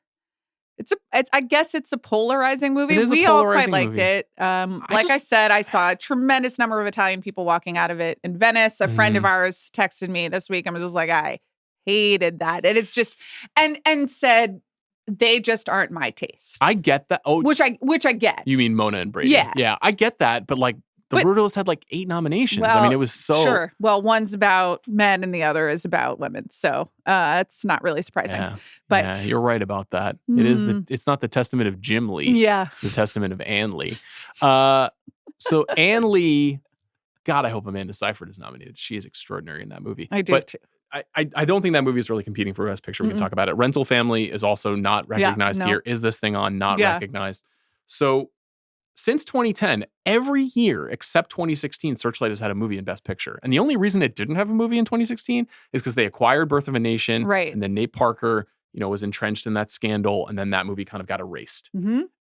guess it's a polarizing movie. We all quite liked it. I said, I saw a tremendous number of Italian people walking out of it in Venice. A friend of ours texted me this week and was just like, I hated that. And it's just, and said, they just aren't my taste. I get that. Oh, which I get. You mean Mona and Brady? Yeah, I get that. But like, The Brutalist had like 8 nominations. Well, I mean, it was so... Sure. Well, one's about men and the other is about women. So it's not really surprising. But you're right about that. It is it's not the testament of Jim Lee. Yeah. It's the testament of Anne Lee. So Anne Lee, God, I hope Amanda Seyfried is nominated. She is extraordinary in that movie. I do too. I don't think that movie is really competing for Best Picture. We can talk about it. Rental Family is also not recognized here. Is This Thing On? Not recognized. So since 2010, every year except 2016, Searchlight has had a movie in Best Picture. And the only reason it didn't have a movie in 2016 is because they acquired Birth of a Nation. Right. And then Nate Parker, was entrenched in that scandal. And then that movie kind of got erased.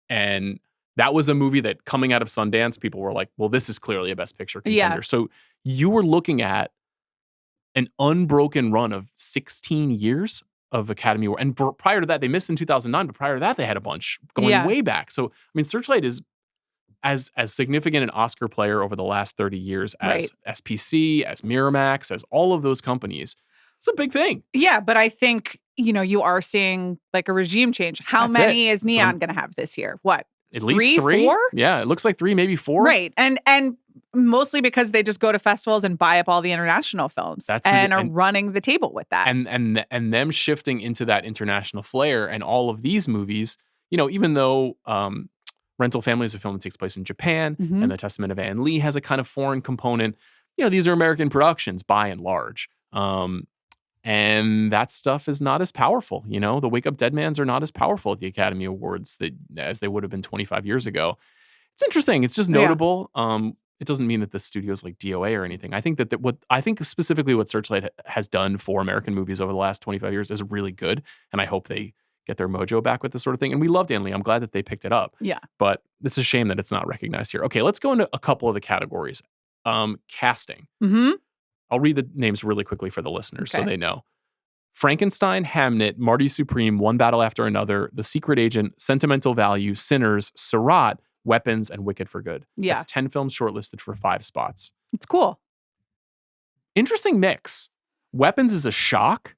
And that was a movie that coming out of Sundance, people were like, well, this is clearly a Best Picture contender. Yeah. So you were looking at an unbroken run of 16 years of Academy Award. And prior to that, they missed in 2009, but prior to that, they had a bunch going way back. So, I mean, Searchlight is as significant an Oscar player over the last 30 years as SPC, as Miramax, as all of those companies. It's a big thing. Yeah, but I think, you are seeing like a regime change. How many is Neon going to have this year? What? At least 3? 4? Yeah, it looks like 3, maybe 4. Right. And mostly because they just go to festivals and buy up all the international films and are running the table with that. And them shifting into that international flair and all of these movies, even though Rental Family is a film that takes place in Japan and The Testament of Anne Lee has a kind of foreign component, these are American productions by and large. And that stuff is not as powerful. The Wake Up Dead Mans are not as powerful at the Academy Awards as they would have been 25 years ago. It's interesting. It's just notable. It doesn't mean that the studio's like DOA or anything. I think that specifically what Searchlight has done for American movies over the last 25 years is really good. And I hope they get their mojo back with this sort of thing. And we loved Anne Lee. I'm glad that they picked it up. Yeah. But it's a shame that it's not recognized here. Okay, let's go into a couple of the categories. Casting. I'll read the names really quickly for the listeners so they know. Frankenstein, Hamnet, Marty Supreme, One Battle After Another, The Secret Agent, Sentimental Value, Sinners, Surratt, Weapons, and Wicked for Good. Yeah. That's 10 films shortlisted for 5 spots. It's cool. Interesting mix. Weapons is a shock.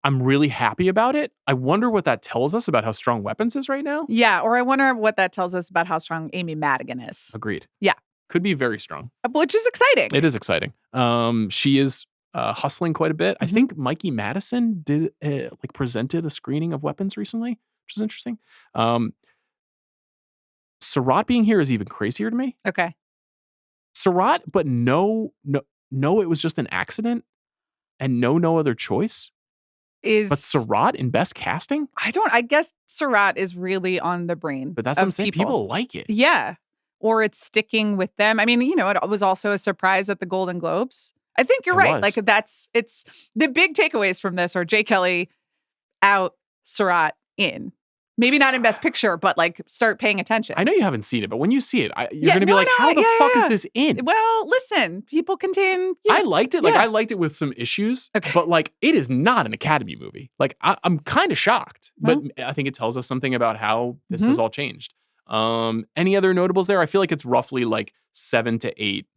I'm really happy about it. I wonder what that tells us about how strong weapons is right now. Yeah, or I wonder what that tells us about how strong Amy Madigan is. Agreed. Yeah. Could be very strong. Which is exciting. It is exciting. She is hustling quite a bit. I think Mikey Madison did presented a screening of weapons recently, which is interesting. Surratt being here is even crazier to me. Okay. Surratt, but no, it was just an accident and no other choice. But Surratt in best casting? I guess Surratt is really on the brain. But that's what I'm saying. People like it. Yeah. Or it's sticking with them. I mean, it was also a surprise at the Golden Globes. I think you're right. Like it's the big takeaways from this are Jay Kelly out, Surratt in. Maybe not in Best Picture, but like start paying attention. I know you haven't seen it, but when you see it, you're going to be like, how the fuck is this in? Well, listen, people contain. I liked it. Like I liked it with some issues, but like it is not an Academy movie. Like I'm kind of shocked, but I think it tells us something about how this has all changed. Any other notables there? I feel like it's roughly like 7 to 8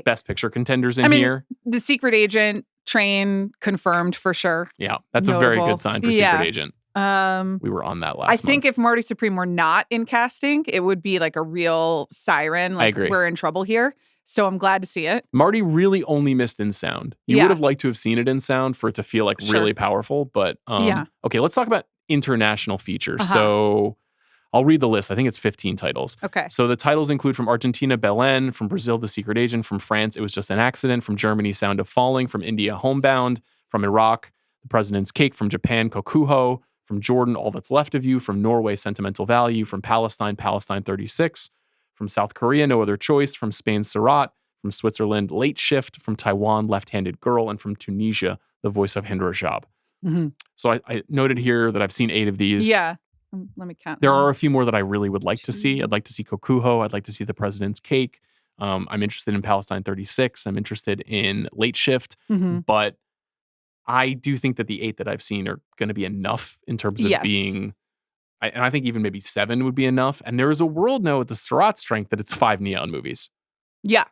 Best Picture contenders in here. The Secret Agent train confirmed for sure. Yeah, that's a very good sign for Secret Agent. We were on that last month. I think if Marty Supreme were not in casting, it would be like a real siren. Like, I agree. We're in trouble here. So I'm glad to see it. Marty really only missed in sound. You would have liked to have seen it in sound for it to feel like really powerful. But okay, let's talk about international features. So I'll read the list. I think it's 15 titles. Okay. So the titles include from Argentina, Belen, from Brazil, The Secret Agent, from France, It Was Just an Accident, from Germany, Sound of Falling, from India, Homebound, from Iraq, The President's Cake, from Japan, Kokuho, from Jordan, All That's Left of You, from Norway, Sentimental Value, from Palestine, Palestine 36, from South Korea, No Other Choice, from Spain, Surratt, from Switzerland, Late Shift, from Taiwan, Left-Handed Girl, and from Tunisia, The Voice of Hind Rajab. So I noted here that I've seen 8 of these. Yeah. Let me count. There are a few more that I really would like to see. I'd like to see Kokuho. I'd like to see The President's Cake. I'm interested in Palestine 36. I'm interested in Late Shift. But I do think that the 8 that I've seen are going to be enough in terms of being, and I think even maybe 7 would be enough. And there is a world now with the Surratt strength that it's 5 Neon movies. Yeah.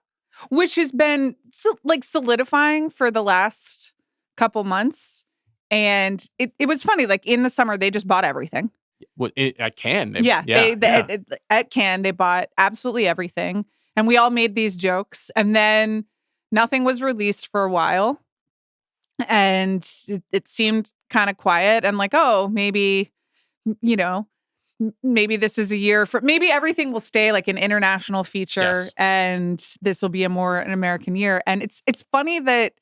Which has been solidifying for the last couple months. And it was funny, like in the summer, they just bought everything. At Cannes. At Cannes, they bought absolutely everything. And we all made these jokes. And then nothing was released for a while. And it seemed kind of quiet and like, oh, maybe, maybe this is a year for, maybe everything will stay like an international feature and this will be an American year. And it's funny that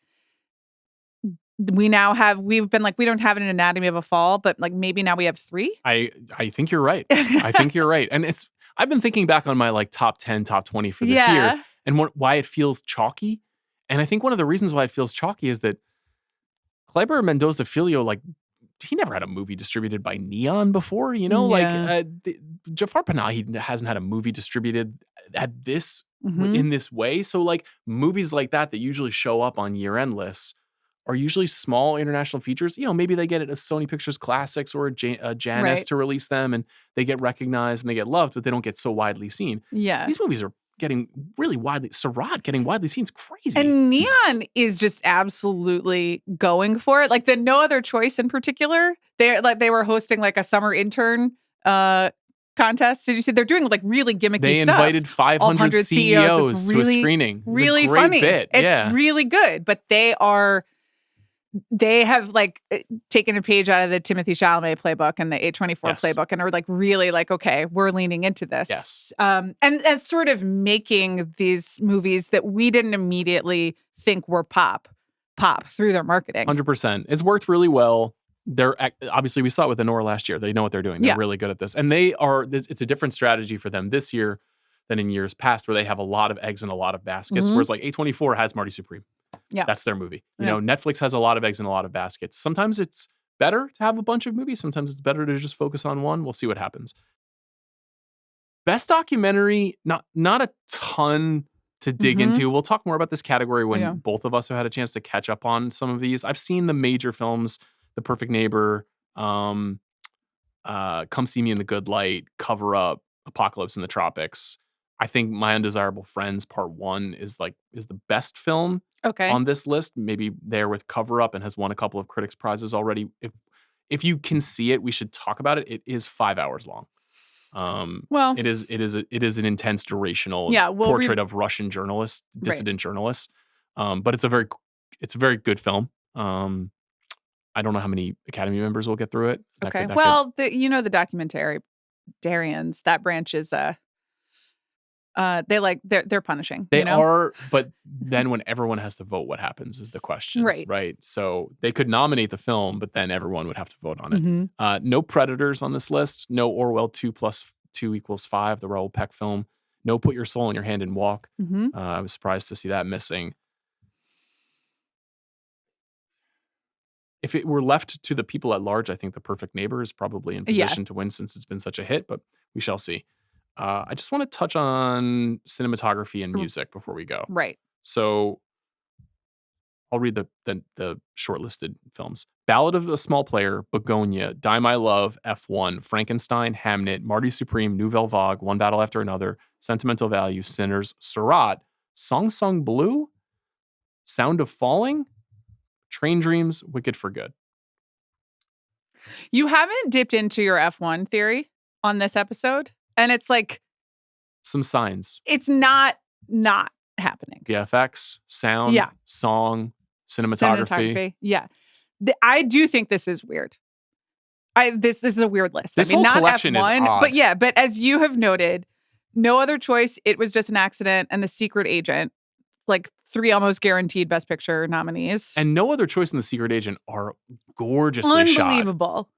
we've been like, we don't have an Anatomy of a Fall, but like maybe now we have 3. I think you're right. I think you're right. And I've been thinking back on my like top 10, top 20 for this year and why it feels chalky. And I think one of the reasons why it feels chalky is that Kleber Mendoza Filho, like, he never had a movie distributed by Neon before, Jafar Panahi hasn't had a movie distributed at this in this way. So like movies like that usually show up on year-end lists are usually small international features. Maybe they get it as Sony Pictures Classics or a Janus to release them and they get recognized and they get loved, but they don't get so widely seen. Yeah. These movies are getting really Surratt getting widely seen is crazy. And Neon is just absolutely going for it. Like the No Other Choice in particular, they were hosting like a summer intern contest. Did you see? They're doing like really gimmicky stuff. They invited 500 CEOs to a screening. Really a great funny. Bit. It's really good, but they have like taken a page out of the Timothée Chalamet playbook and the A24 playbook and are like really like, okay, we're leaning into this. Yes. And sort of making these movies that we didn't immediately think were pop through their marketing. 100%. It's worked really well. They're obviously, we saw it with Anora last year. They know what they're doing. They're really good at this. And it's a different strategy for them this year than in years past where they have a lot of eggs in a lot of baskets. Whereas like A24 has Marty Supreme. Yeah. That's their movie. Netflix has a lot of eggs in a lot of baskets. Sometimes it's better to have a bunch of movies. Sometimes it's better to just focus on one. We'll see what happens. Best documentary, not a ton to dig into. We'll talk more about this category when both of us have had a chance to catch up on some of these. I've seen the major films, The Perfect Neighbor, Come See Me in the Good Light, Cover Up, Apocalypse in the Tropics. I think My Undesirable Friends Part 1 is the best film Okay. on this list. Maybe there with Cover Up and has won a couple of critics prizes already. If you can see it, we should talk about it. It is 5 hours long. Well, it is an intense durational portrait of Russian journalists, dissident journalists. But it's a very good film. I don't know how many Academy members will get through it. Okay. The documentarians, that branch is they're punishing. They are, but then when everyone has to vote, what happens is the question. Right. So they could nominate the film, but then everyone would have to vote on it. Mm-hmm. No Predators on this list. No Orwell 2 + 2 = 5, the Raoul Peck film. No Put Your Soul in Your Hand and Walk. Mm-hmm. I was surprised to see that missing. If it were left to the people at large, I think The Perfect Neighbor is probably in position to win since it's been such a hit, but we shall see. I just want to touch on cinematography and music before we go. Right. So I'll read the shortlisted films. Ballad of a Small Player, Begonia, Die My Love, F1, Frankenstein, Hamnet, Marty Supreme, Nouvelle Vague, One Battle After Another, Sentimental Value, Sinners, Seurat, Song Sung Blue, Sound of Falling, Train Dreams, Wicked for Good. You haven't dipped into your F1 theory on this episode, and it's like some signs. It's not happening. VFX, sound, song, cinematography. Yeah. I do think this is weird. This is a weird list. This whole collection is odd. But as you have noted, No Other Choice, It Was Just an Accident, and The Secret Agent, like 3 almost guaranteed Best Picture nominees. And No Other Choice and The Secret Agent are gorgeously shot. Unbelievable.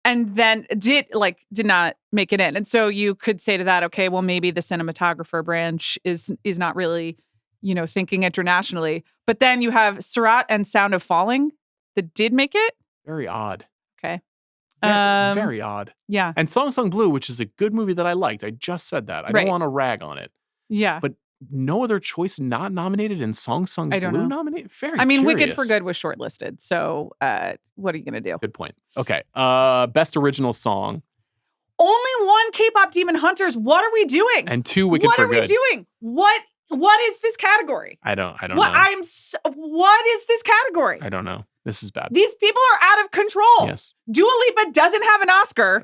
And then did not make it in. And so you could say to that, okay, well, maybe the cinematographer branch is not really, thinking internationally. But then you have Seurat and Sound of Falling that did make it. Very odd. Okay. Very odd. Yeah. And Song Sung Blue, which is a good movie that I liked. I just said that. I don't want to rag on it. Yeah. But No Other Choice not nominated and Song Sung Blue nominated? Very curious. Wicked for Good was shortlisted. So what are you going to do? Good point. Okay. Best Original Song. Only 1 K-pop Demon Hunters. What are we doing? And 2 Wicked for Good. What are we doing? What is this category? I don't know. What is this category? I don't know. This is bad. These people are out of control. Yes. Dua Lipa doesn't have an Oscar.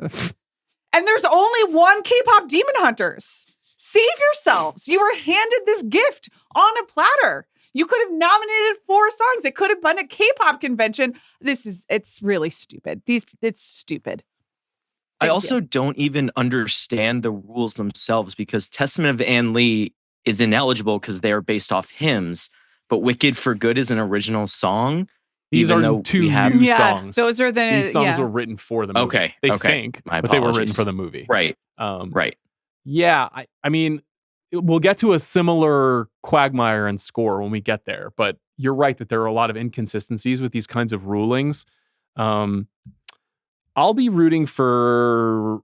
And there's only 1 K-pop Demon Hunters. Save yourselves. You were handed this gift on a platter. You could have nominated 4 songs. It could have been a K-pop convention. It's really stupid. It's stupid. I also don't even understand the rules themselves because Testament of Ann Lee is ineligible because they are based off hymns, but Wicked for Good is an original song. These are 2 new songs. Those are These songs were written for the movie. Okay. They stink, but they were written for the movie. Right. Right. Yeah. I mean, we'll get to a similar quagmire and score when we get there, but you're right that there are a lot of inconsistencies with these kinds of rulings. I'll be rooting for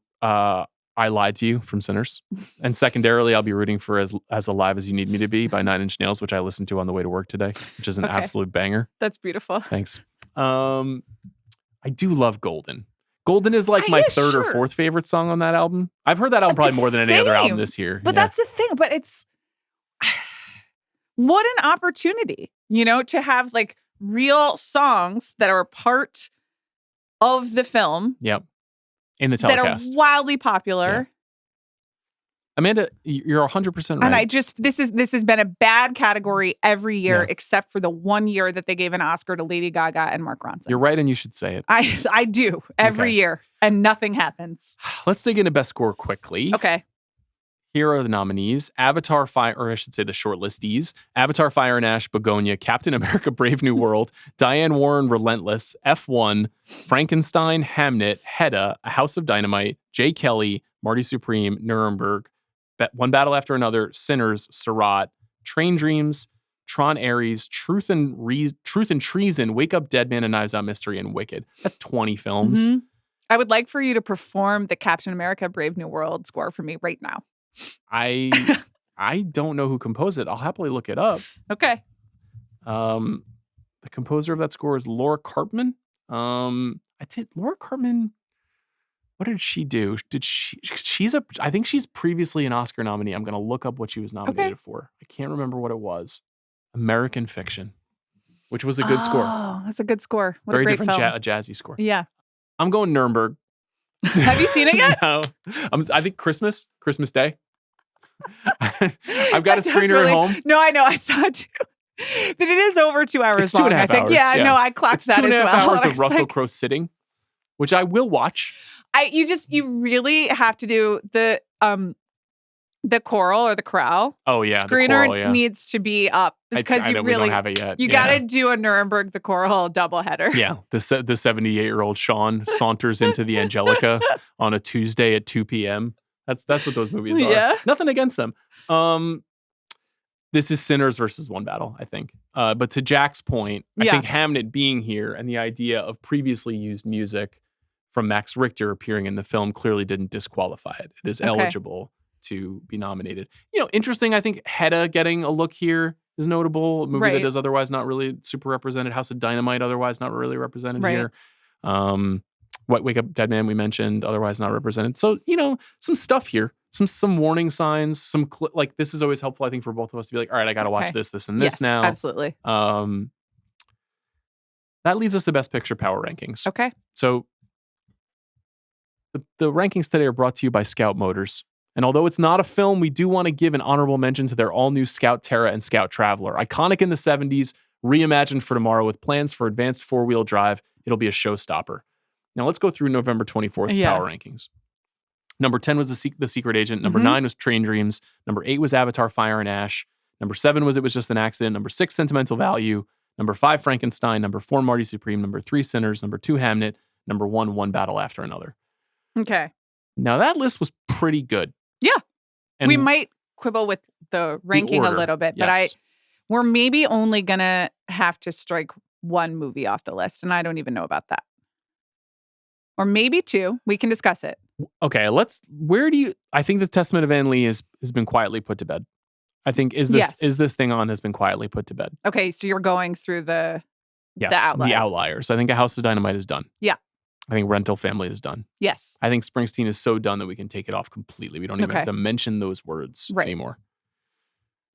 I Lied to You from Sinners. And secondarily, I'll be rooting for As Alive as You Need Me to Be by 9 Inch Nails, which I listened to on the way to work today, which is an absolute banger. That's beautiful. Thanks. I do love Golden. Golden is like my 3rd or 4th favorite song on that album. I've heard that album probably more than any other album this year. But that's the thing. But it's what an opportunity, to have like real songs that are a part of the film. Yep. In the telecast. That are wildly popular. Yeah. Amanda, you're 100% right. And this has been a bad category every year except for the 1 year that they gave an Oscar to Lady Gaga and Mark Ronson. You're right, and you should say it. I do every year, and nothing happens. Let's dig into Best Score quickly. Okay. Here are the nominees. Avatar, or I should say the shortlistees. Avatar, Fire and Ash, Begonia, Captain America, Brave New World, Diane Warren, Relentless, F1, Frankenstein, Hamnet, Hedda, A House of Dynamite, Jay Kelly, Marty Supreme, Nuremberg, One Battle After Another, Sinners, Seurat, Train Dreams, Tron Ares, Truth and Treason, Wake Up Dead Man, and Knives Out Mystery, and Wicked. That's 20 films. Mm-hmm. I would like for you to perform the Captain America, Brave New World score for me right now. I don't know who composed it. I'll happily look it up. Okay. The composer of that score is Laura Karpman. Laura Karpman. What did she do? I think she's previously an Oscar nominee. I'm going to look up what she was nominated for. I can't remember what it was. American Fiction, which was a good score. Oh, that's a good score. What Very a great different, film. a jazzy score. Yeah. I'm going Nuremberg. Have you seen it yet? No. I think Christmas Day. I've got a screener at home. No, I know. I saw it too. But it is over 2 hours It's long. 2.5 I think. hours, Yeah, yeah. no, I clocked It's that as 2.5 well. hours I of was Russell like, Crowe sitting, which I will watch. You really have to do the choral or the chorale. Oh yeah, screener the choral, yeah. needs to be up because I you know, really we don't have it yet. You got to do a Nuremberg the choral doubleheader. Yeah, the 78-year-old Sean saunters into the Angelica on a Tuesday at 2 p.m. That's what those movies are. Yeah. Nothing against them. This is Sinners versus One Battle, I think. But to Jack's point, I think Hamnet being here and the idea of previously used music from Max Richter appearing in the film clearly didn't disqualify it. It is eligible to be nominated. Interesting. I think Hedda getting a look here is notable. A movie that is otherwise not really super represented. House of Dynamite, otherwise not really represented here. Wake Up Dead Man, we mentioned, otherwise not represented. So, some stuff here. Some warning signs, like this is always helpful, I think, for both of us to be like, all right, I got to watch this, and this now. Absolutely. That leads us to Best Picture Power Rankings. Okay. So the rankings today are brought to you by Scout Motors. And although it's not a film, we do want to give an honorable mention to their all-new Scout Terra and Scout Traveler. Iconic in the 70s, reimagined for tomorrow with plans for advanced four-wheel drive. It'll be a showstopper. Now let's go through November 24th's Power Rankings. Number 10 was The Secret Agent. Number 9 was Train Dreams. Number 8 was Avatar Fire and Ash. Number 7 was It Was Just an Accident. Number 6, Sentimental Value. Number 5, Frankenstein. Number 4, Marty Supreme. Number 3, Sinners. Number 2, Hamnet. Number 1, One Battle After Another. Okay. Now that list was pretty good. Yeah. And we might quibble with the ranking a little bit, but we're maybe only going to have to strike one movie off the list, and I don't even know about that. Or maybe 2. We can discuss it. Okay, I think The Testament of Anne Lee has been quietly put to bed. I think Is This Thing On has been quietly put to bed. Okay, so you're going through the outliers. I think A House of Dynamite is done. Yeah. I think Rental Family is done. Yes. I think Springsteen is so done that we can take it off completely. We don't even have to mention those words anymore.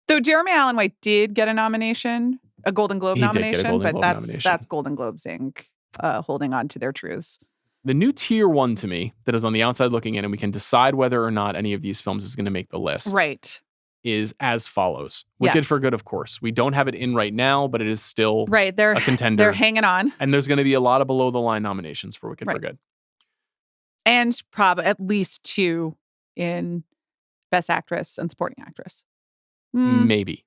Though Jeremy Allen White did get a nomination, a Golden Globe nomination, but that's Golden Globes Inc. Holding on to their truths. The new tier 1 to me that is on the outside looking in, and we can decide whether or not any of these films is going to make the list. Right. Is as follows. Wicked for Good, of course. We don't have it in right now, but it is still a contender. They're hanging on. And there's going to be a lot of below the line nominations for Wicked for Good. And probably at least 2 in Best Actress and Supporting Actress. Maybe.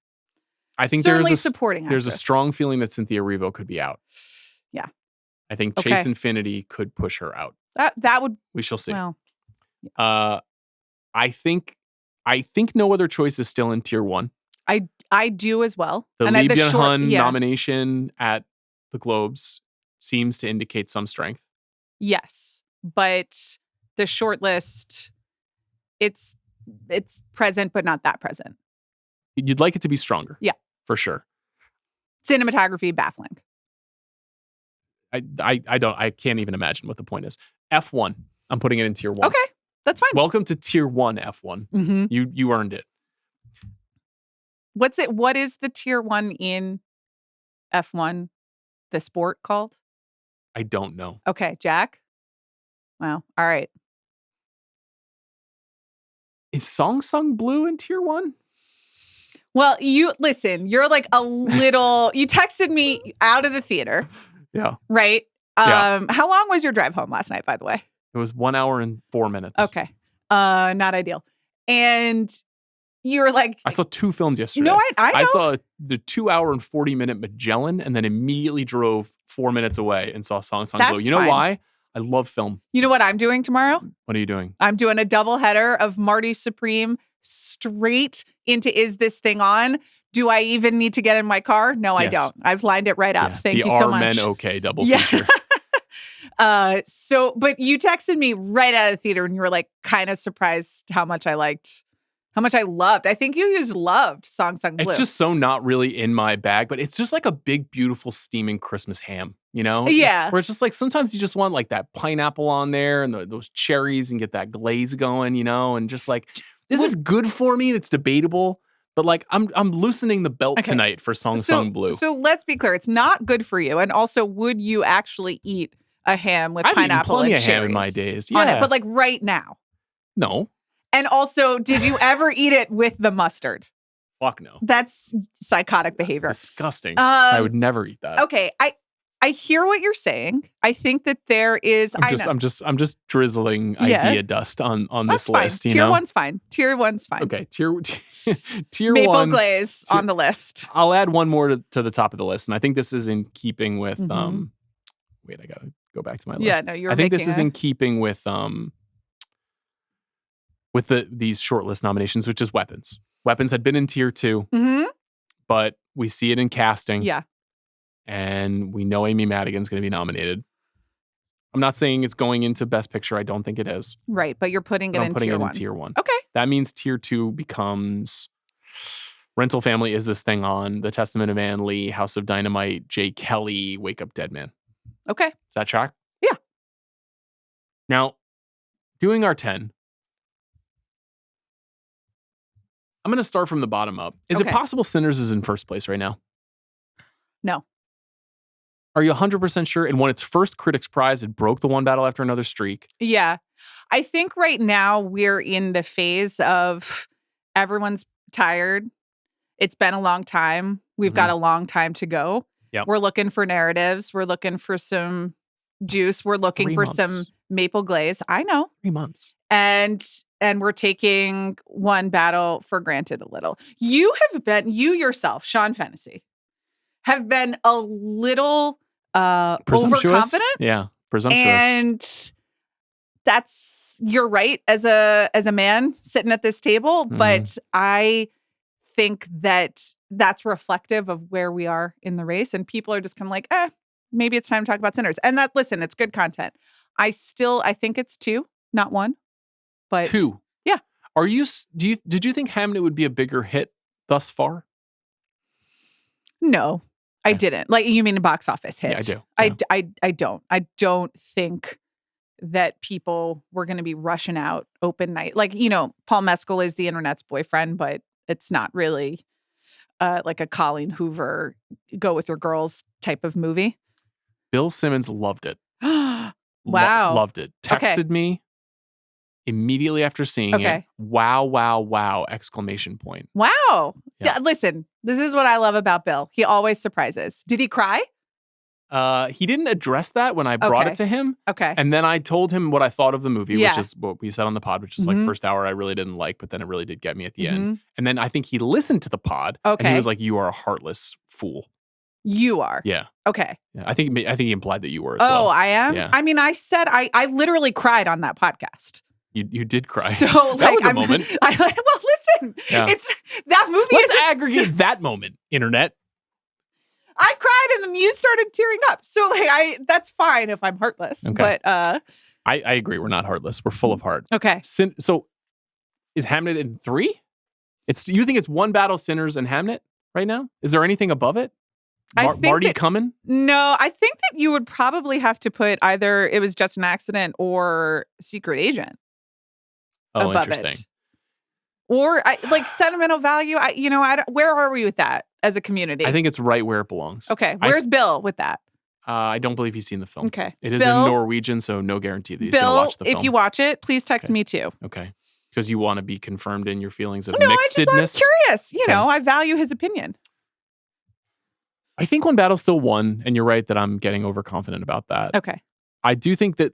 I think certainly supporting there's a strong feeling that Cynthia Erivo could be out. Yeah. I think Chase Infinity could push her out. That would. We shall see. Well, I think No Other Choice is still in tier 1. I do as well. The Lee Byung-hun nomination at the Globes seems to indicate some strength. Yes, but the shortlist, it's present, but not that present. You'd like it to be stronger. Yeah, for sure. Cinematography baffling. I can't even imagine what the point is. F1. I'm putting it in tier 1. Okay, that's fine. Welcome to tier 1 F1. Mm-hmm. You earned it. What's it? What is the tier 1 in F1? The sport called? I don't know. Okay, Jack. Wow. All right. Is Song Sung Blue in tier 1? Well, listen, you're like a little, you texted me out of the theater. Yeah. Right? Yeah. How long was your drive home last night, by the way? It was 1 hour and 4 minutes. Okay. Not ideal. And you were like, I saw 2 films yesterday. No, I know. I saw the 2 hour and 40-minute Magellan and then immediately drove 4 minutes away and saw Song Sung Blue. You know why? I love film. You know what I'm doing tomorrow? What are you doing? I'm doing a double header of Marty Supreme straight into Is This Thing On? Do I even need to get in my car? No, I don't. I've lined it right up. Yeah. Thank you so much. The Are Men Okay double feature. But you texted me right out of the theater and you were like kind of surprised how much I loved. I think you used loved Song Sung Blue. It's just so not really in my bag, but it's just like a big, beautiful, steaming Christmas ham. Yeah. Where it's just like sometimes you just want like that pineapple on there and those cherries and get that glaze going, and just like this is good for me. It's debatable, but like I'm loosening the belt tonight for Song Sung Blue. So let's be clear, it's not good for you. And also, would you actually eat a ham with I've pineapple eaten plenty and of cherries ham in my days? on Yeah, it? But like right now. No. And also, did you ever eat it with the mustard? Fuck no. That's psychotic behavior. Disgusting. I would never eat that. Okay, I hear what you're saying. I think that there is. I'm just drizzling idea dust on That's this fine. list. Tier one's fine. Tier one's fine. Okay, tier Maple one glaze on the list. I'll add one more to the top of the list, and I think this is in keeping with. Wait, I gotta go back to my list. Yeah, no, you're. I think this is in keeping with these shortlist nominations, which is Weapons. Weapons had been in tier 2, but we see it in casting. Yeah. And we know Amy Madigan's going to be nominated. I'm not saying it's going into Best Picture. I don't think it is. Right, but you're putting it in tier 1. In tier 1. Okay. That means tier 2 becomes Rental Family, Is This Thing On, The Testament of Anne Lee, House of Dynamite, Jay Kelly, Wake Up Dead Man. Okay. Is that track? Yeah. Now, doing our 10, I'm going to start from the bottom up. Is it possible Sinners is in first place right now? No. Are you 100% sure? And won its first Critics' Prize, it broke the One Battle After Another streak. Yeah. I think right now we're in the phase of everyone's tired. It's been a long time. We've got a long time to go. Yep. We're looking for narratives. We're looking for some juice. We're looking 3 for months. some maple glaze. I know. 3 months. And we're taking one battle for granted a little. You yourself, Sean Fennessey, have been a little overconfident. Yeah, presumptuous. And you're right as a man sitting at this table, but I think that that's reflective of where we are in the race, and people are just kind of like, maybe it's time to talk about Sinners. And listen, it's good content. I think it's 2, not 1. But 2. Yeah. Did you think Hamnet would be a bigger hit thus far? No, I didn't. Like, you mean a box office hit? Yeah, I do. Yeah. I don't. I don't think that people were going to be rushing out open night. Like, Paul Mescal is the internet's boyfriend, but it's not really like a Colleen Hoover go with your girls type of movie. Bill Simmons loved it. Wow. Loved it. Texted me immediately after seeing it. Wow, wow, wow! Exclamation point. Wow. Yeah. Listen, this is what I love about Bill. He always surprises. Did he cry? He didn't address that when I brought it to him. Okay. And then I told him what I thought of the movie, which is what we said on the pod, which is like first hour I really didn't like, but then it really did get me at the end. And then I think he listened to the pod and he was like, "You are a heartless fool." You are. Yeah. Okay. Yeah. I think he implied that you were as well. Oh, I am? Yeah. I mean, I said I literally cried on that podcast. You did cry. So that was a moment. Listen, it's that movie. Let's aggregate that moment, internet. I cried and then you started tearing up. So that's fine if I'm heartless. Okay. But I agree. We're not heartless. We're full of heart. Okay. So is Hamnet in 3? You think it's One Battle, Sinners, and Hamnet right now? Is there anything above it? Marty coming? No, I think that you would probably have to put either it was just an accident or Secret Agent. Oh, above interesting. It. Or sentimental value. Where are we with that as a community? I think it's right where it belongs. Okay. Where's Bill with that? I don't believe he's seen the film. Okay. It is in Norwegian, so no guarantee that he's going to watch the film. If you watch it, please text me too. Okay. Because you want to be confirmed in your feelings of mixedness. I'm curious. I value his opinion. I think One Battle still won, and you're right that I'm getting overconfident about that. Okay. I do think that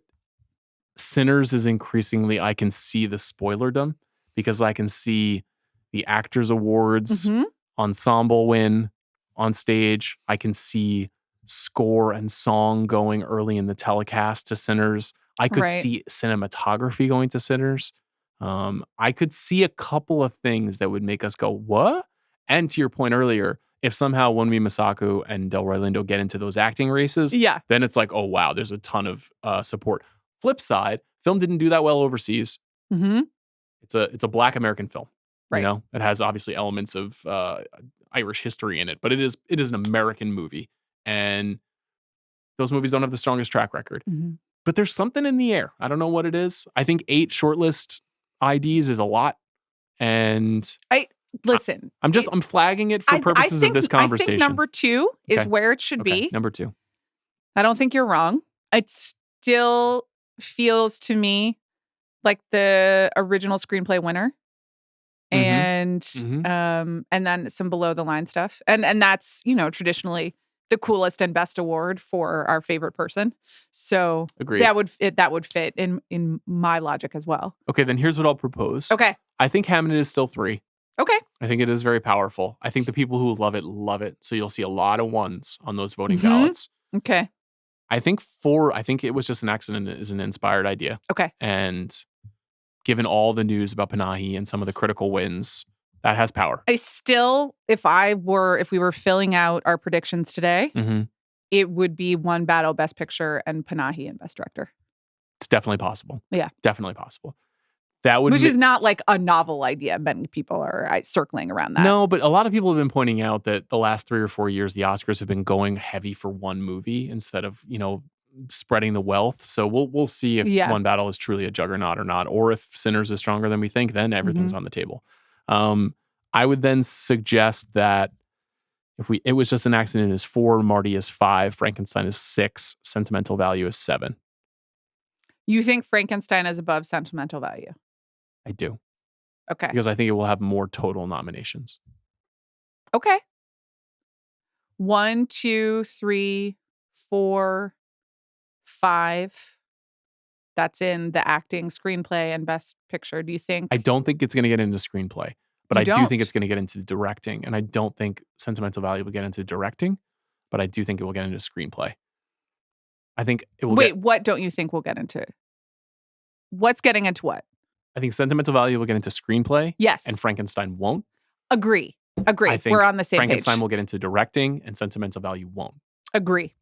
Sinners is increasingly, I can see the spoilerdom because I can see the Actors Awards, ensemble win on stage. I can see score and song going early in the telecast to Sinners. I could see cinematography going to Sinners. I could see a couple of things that would make us go, what? And to your point earlier, if somehow Wunmi Masaku and Delroy Lindo get into those acting races, then it's like, oh, wow, there's a ton of support. Flip side, film didn't do that well overseas. It's a Black American film. Right. It has obviously elements of Irish history in it, but it is an American movie. And Those movies don't have the strongest track record. Mm-hmm. But there's something in the air. I don't know what it is. I think 8 shortlist IDs is a lot. And I'm flagging it for purposes of this conversation. I think number 2 is where it should be. Number 2. I don't think you're wrong. It still feels to me like the original screenplay winner. And then some below the line stuff. And that's, traditionally the coolest and best award for our favorite person. So Agreed. that would fit in my logic as well. Okay, then here's what I'll propose. Okay. I think Hamnet is still 3. Okay. I think it is very powerful. I think the people who love it. So you'll see a lot of ones on those voting ballots. Okay. I think 4, I think It Was Just an Accident is an inspired idea. Okay. And given all the news about Panahi and some of the critical wins, that has power. I still, if we were filling out our predictions today, it would be One Battle Best Picture and Panahi and Best Director. It's definitely possible. Yeah. Definitely possible. That would Which is not like a novel idea. Many people are circling around that. No, but a lot of people have been pointing out that the last 3 or 4 years, the Oscars have been going heavy for one movie instead of, spreading the wealth. So we'll see if One Battle is truly a juggernaut or not, or if Sinners is stronger than we think, then everything's on the table. I would then suggest that It Was Just an Accident is 4, Marty is 5, Frankenstein is 6, Sentimental Value is 7. You think Frankenstein is above Sentimental Value? I do. Okay. Because I think it will have more total nominations. Okay. 1, 2, 3, 4, 5. That's in the acting, screenplay, and best picture. Do you think? I don't think it's going to get into screenplay, but I do think it's going to get into directing. And I don't think Sentimental Value will get into directing, but I do think it will get into screenplay. I think it will. Wait, what don't you think we'll get into? What's getting into what? I think Sentimental Value will get into screenplay. Yes. And Frankenstein won't. Agree. I think we're on the same Frankenstein page. will get into directing and Sentimental Value won't. Agree.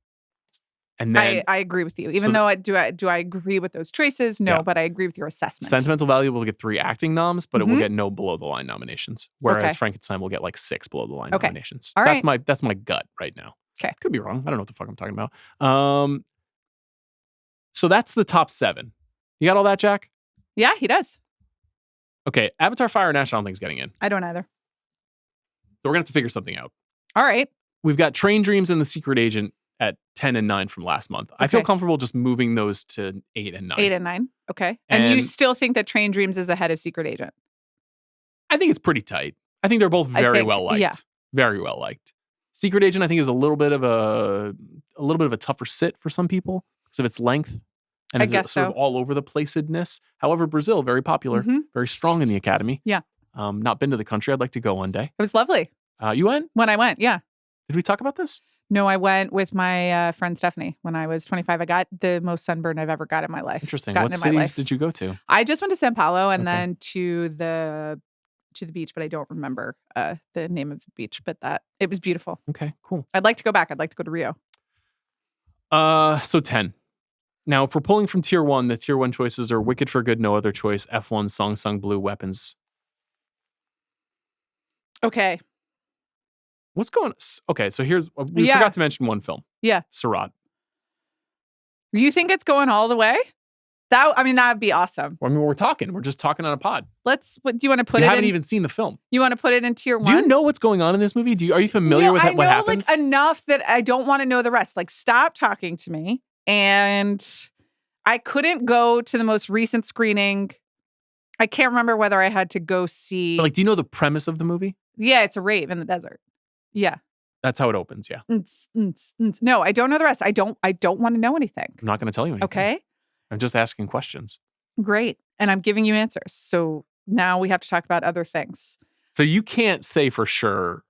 And then I agree with you. Even though do I agree with those choices? No, but I agree with your assessment. Sentimental Value will get 3 acting noms, but it will get no below the line nominations. Whereas Frankenstein will get like 6 below the line nominations. All right. That's my gut right now. Okay. Could be wrong. I don't know what the fuck I'm talking about. So that's the top 7. You got all that, Jack? Yeah, he does. Okay, Avatar, Fire, and Ash I don't think is getting in. I don't either. So we're going to have to figure something out. All right. We've got Train Dreams and The Secret Agent at 10 and 9 from last month. I feel comfortable just moving those to 8 and 9. 8 and 9. Okay. And you still think that Train Dreams is ahead of Secret Agent? I think it's pretty tight. I think they're both very well liked. Yeah. Very well liked. Secret Agent, I think, is a little bit of a tougher sit for some people because of its length and it's sort of all over the placedness. However, Brazil, very popular, very strong in the Academy. Yeah. Not been to the country. I'd like to go one day. It was lovely. You went? When I went, yeah. Did we talk about this? No, I went with my friend Stephanie when I was 25. I got the most sunburn I've ever got in my life. Interesting. What cities did you go to? I just went to Sao Paulo and then to the beach, but I don't remember the name of the beach. But it was beautiful. Okay, cool. I'd like to go back. I'd like to go to Rio. So 10. Now, if we're pulling from tier 1, the tier 1 choices are Wicked for Good, No Other Choice, F1, Song Sung Blue, Weapons. Okay. What's going on? Okay, so we forgot to mention one film. Yeah. Surat. You think it's going all the way? That'd be awesome. Well, we're talking. We're just talking on a pod. Do you want to put it in? You haven't even seen the film. You want to put it in tier 1? Do you know what's going on in this movie? Are you familiar with what happens? I know enough that I don't want to know the rest. Like, stop talking to me. And I couldn't go to the most recent screening. I can't remember whether I had to go see. But do you know the premise of the movie? Yeah, it's a rave in the desert. Yeah. That's how it opens, yeah. No, I don't know the rest. I don't want to know anything. I'm not going to tell you anything. Okay. I'm just asking questions. Great. And I'm giving you answers. So now we have to talk about other things. So you can't say for sure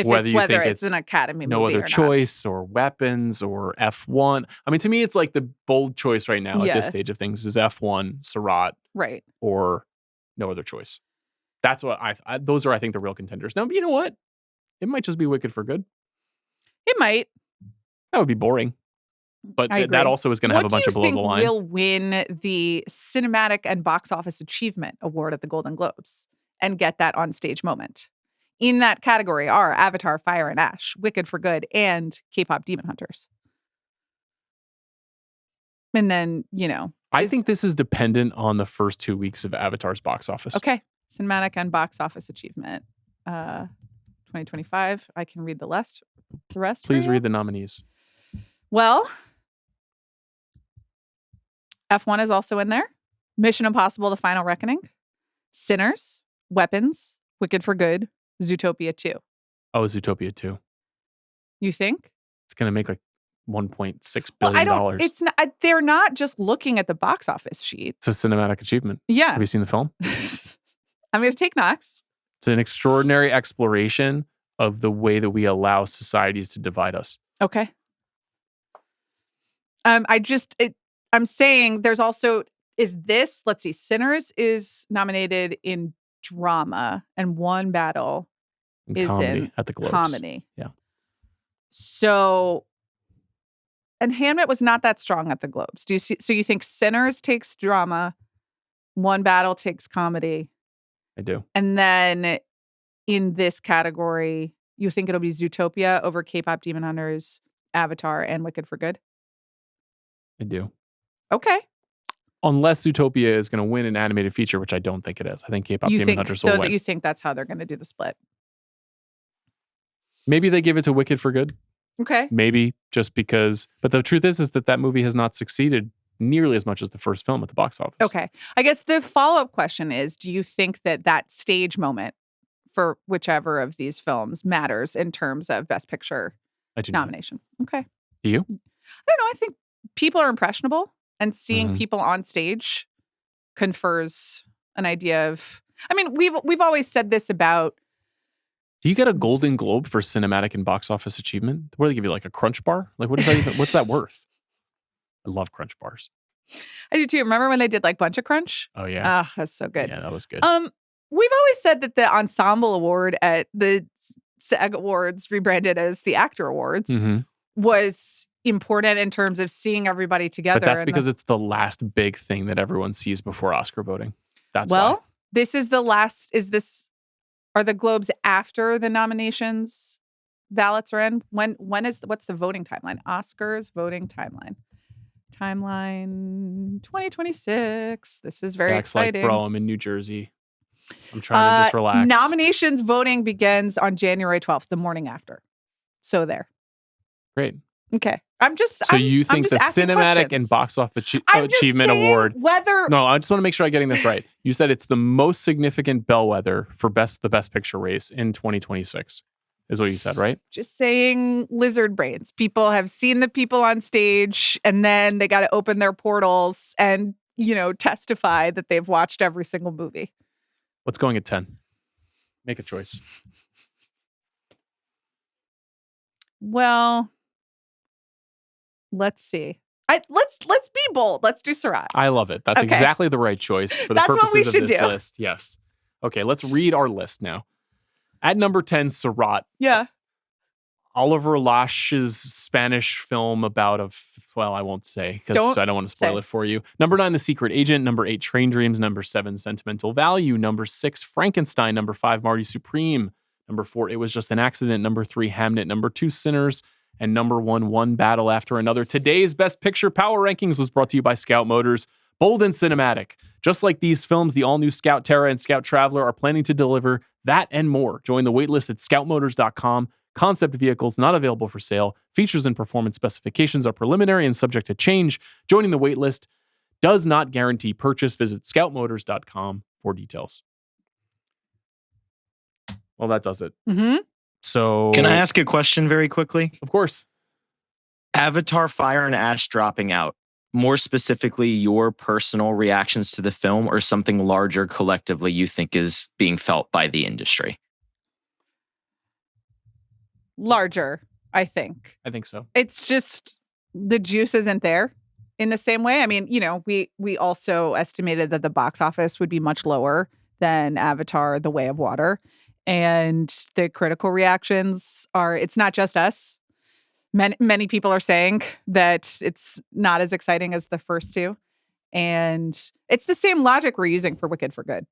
whether it's an Academy movie No Other or Choice or Weapons or F1. I mean, to me, it's like the bold choice right now at this stage of things is F1, Surat, right, or No Other Choice. That's what those are, I think, the real contenders. Now, you know what? It might just be Wicked for Good. It might. That would be boring. But that also is going to have a bunch of below the line. What do you think will win the Cinematic and Box Office Achievement Award at the Golden Globes and get that on-stage moment? In that category are Avatar, Fire and Ash, Wicked for Good, and K-pop Demon Hunters. And then, I think this is dependent on the first 2 weeks of Avatar's box office. Okay. Cinematic and box office achievement. 2025. I can read the rest. Please read the nominees. Well, F1 is also in there. Mission Impossible: The Final Reckoning. Sinners. Weapons. Wicked for Good. Zootopia 2. Oh, Zootopia 2. You think? It's going to make like $1.6 billion. It's not, they're not just looking at the box office sheet. It's a cinematic achievement. Yeah. Have you seen the film? I'm going to take Knox. It's an extraordinary exploration of the way that we allow societies to divide us. Okay. I'm saying there's also, let's see, Sinners is nominated in drama and One Battle is comedy in at the Globes. Comedy. Yeah. So, and Hamnet was not that strong at the Globes. So you think Sinners takes drama, One Battle takes comedy? I do. And then in this category, you think it'll be Zootopia over K-pop Demon Hunters, Avatar, and Wicked for Good? I do. Okay. Unless Zootopia is going to win an animated feature, which I don't think it is. I think K-pop Demon Hunters will win. So that you think that's how they're going to do the split? Maybe they give it to Wicked for Good. Okay. Maybe just because. But the truth is that movie has not succeeded nearly as much as the first film at the box office. Okay. I guess the follow-up question is, do you think that stage moment for whichever of these films matters in terms of Best Picture nomination? Okay. Do you? I don't know. I think people are impressionable, and seeing people on stage confers an idea of. I mean, we've always said this about. Do you get a Golden Globe for cinematic and box office achievement? What do they give you, like a Crunch bar? Like, what is that even? What's that worth? I love Crunch bars. I do too. Remember when they did like Bunch of Crunch? Oh yeah. Ah, that's so good. Yeah, that was good. We've always said that the Ensemble Award at the SAG Awards, rebranded as the Actor Awards, was important in terms of seeing everybody together. But that's because it's the last big thing that everyone sees before Oscar voting. That's why. This is the last. Are the Globes after the nominations ballots are in? What's the voting timeline? Oscars voting timeline. 2026. This is very exciting. Like, bro, I'm in New Jersey. I'm trying to just relax. Nominations voting begins on January 12th, the morning after. So there. Great. Okay. You think the Cinematic and Box Office Achievement Award? No, I just want to make sure I'm getting this right. You said it's the most significant bellwether for the Best Picture race in 2026. Is what you said, right? Just saying lizard brains. People have seen the people on stage, and then they got to open their portals and, testify that they've watched every single movie. What's going at 10? Make a choice. Well, let's see. Let's be bold. Let's do Sarat. I love it. That's exactly the right choice for the purposes of this list. Yes. Okay, let's read our list now. At number 10, Sarat. Yeah. Oliver Lash's Spanish film about I won't say because I don't want to spoil it for you. Number 9, The Secret Agent. Number 8, Train Dreams. Number 7, Sentimental Value. Number 6, Frankenstein. Number 5, Marty Supreme. Number 4, It Was Just an Accident. Number 3, Hamnet. Number 2, Sinners. And number 1, One Battle After Another. Today's Best Picture Power Rankings was brought to you by Scout Motors. Bold and cinematic. Just like these films, the all-new Scout Terra and Scout Traveler are planning to deliver that and more. Join the waitlist at scoutmotors.com. Concept vehicles not available for sale. Features and performance specifications are preliminary and subject to change. Joining the waitlist does not guarantee purchase. Visit scoutmotors.com for details. Well, that does it. Mm-hmm. So, can I ask a question very quickly? Of course. Avatar, Fire and Ash dropping out. More specifically, your personal reactions to the film or something larger collectively you think is being felt by the industry? Larger, I think. I think so. It's just the juice isn't there in the same way. I mean, we also estimated that the box office would be much lower than Avatar, The Way of Water. And the critical reactions it's not just us. Many people are saying that it's not as exciting as the first two. And it's the same logic we're using for Wicked for Good.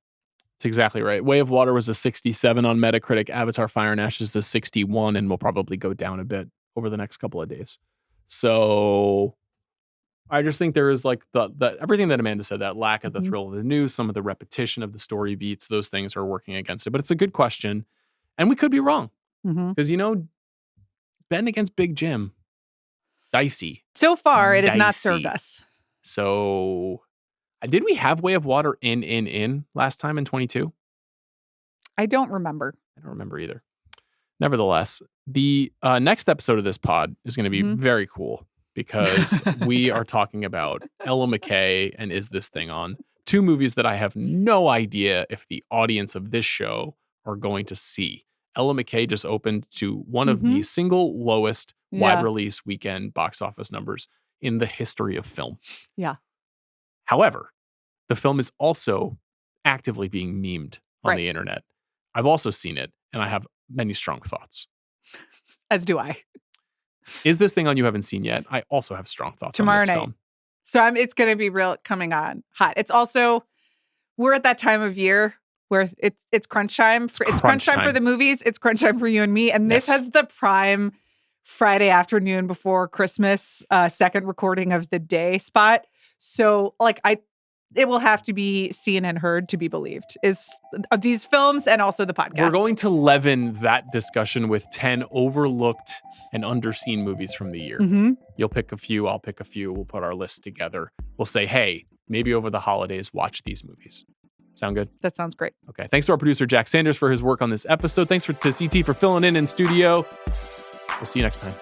That's exactly right. Way of Water was a 67 on Metacritic. Avatar, Fire and Ash is a 61 and will probably go down a bit over the next couple of days. So I just think there is like the everything that Amanda said, that lack of the thrill of the news, some of the repetition of the story beats, those things are working against it. But it's a good question. And we could be wrong. Because, betting against Big Jim, dicey. So far, it has not served us. So, did we have Way of Water in last time in 22? I don't remember. I don't remember either. Nevertheless, the next episode of this pod is going to be very cool because we are talking about Ella McKay and Is This Thing On? 2 movies that I have no idea if the audience of this show are going to see. Ella McKay just opened to one of the single lowest wide release weekend box office numbers in the history of film. Yeah. However, the film is also actively being memed on the internet. I've also seen it, and I have many strong thoughts. As do I. Is This Thing On you haven't seen yet? I also have strong thoughts tomorrow on this night. film. So it's going to be real coming on hot. It's also, we're at that time of year where it's crunch time. It's crunch time for the movies. It's crunch time for you and me. And this has the prime Friday afternoon before Christmas, second recording of the day spot. So it will have to be seen and heard to be believed is these films and also the podcast. We're going to leaven that discussion with 10 overlooked and underseen movies from the year. You'll pick a few, I'll pick a few. We'll put our list together. We'll say, hey, maybe over the holidays, watch these movies. Sound good? That sounds great. Okay. Thanks to our producer, Jack Sanders, for his work on this episode. Thanks to CT for filling in studio. We'll see you next time.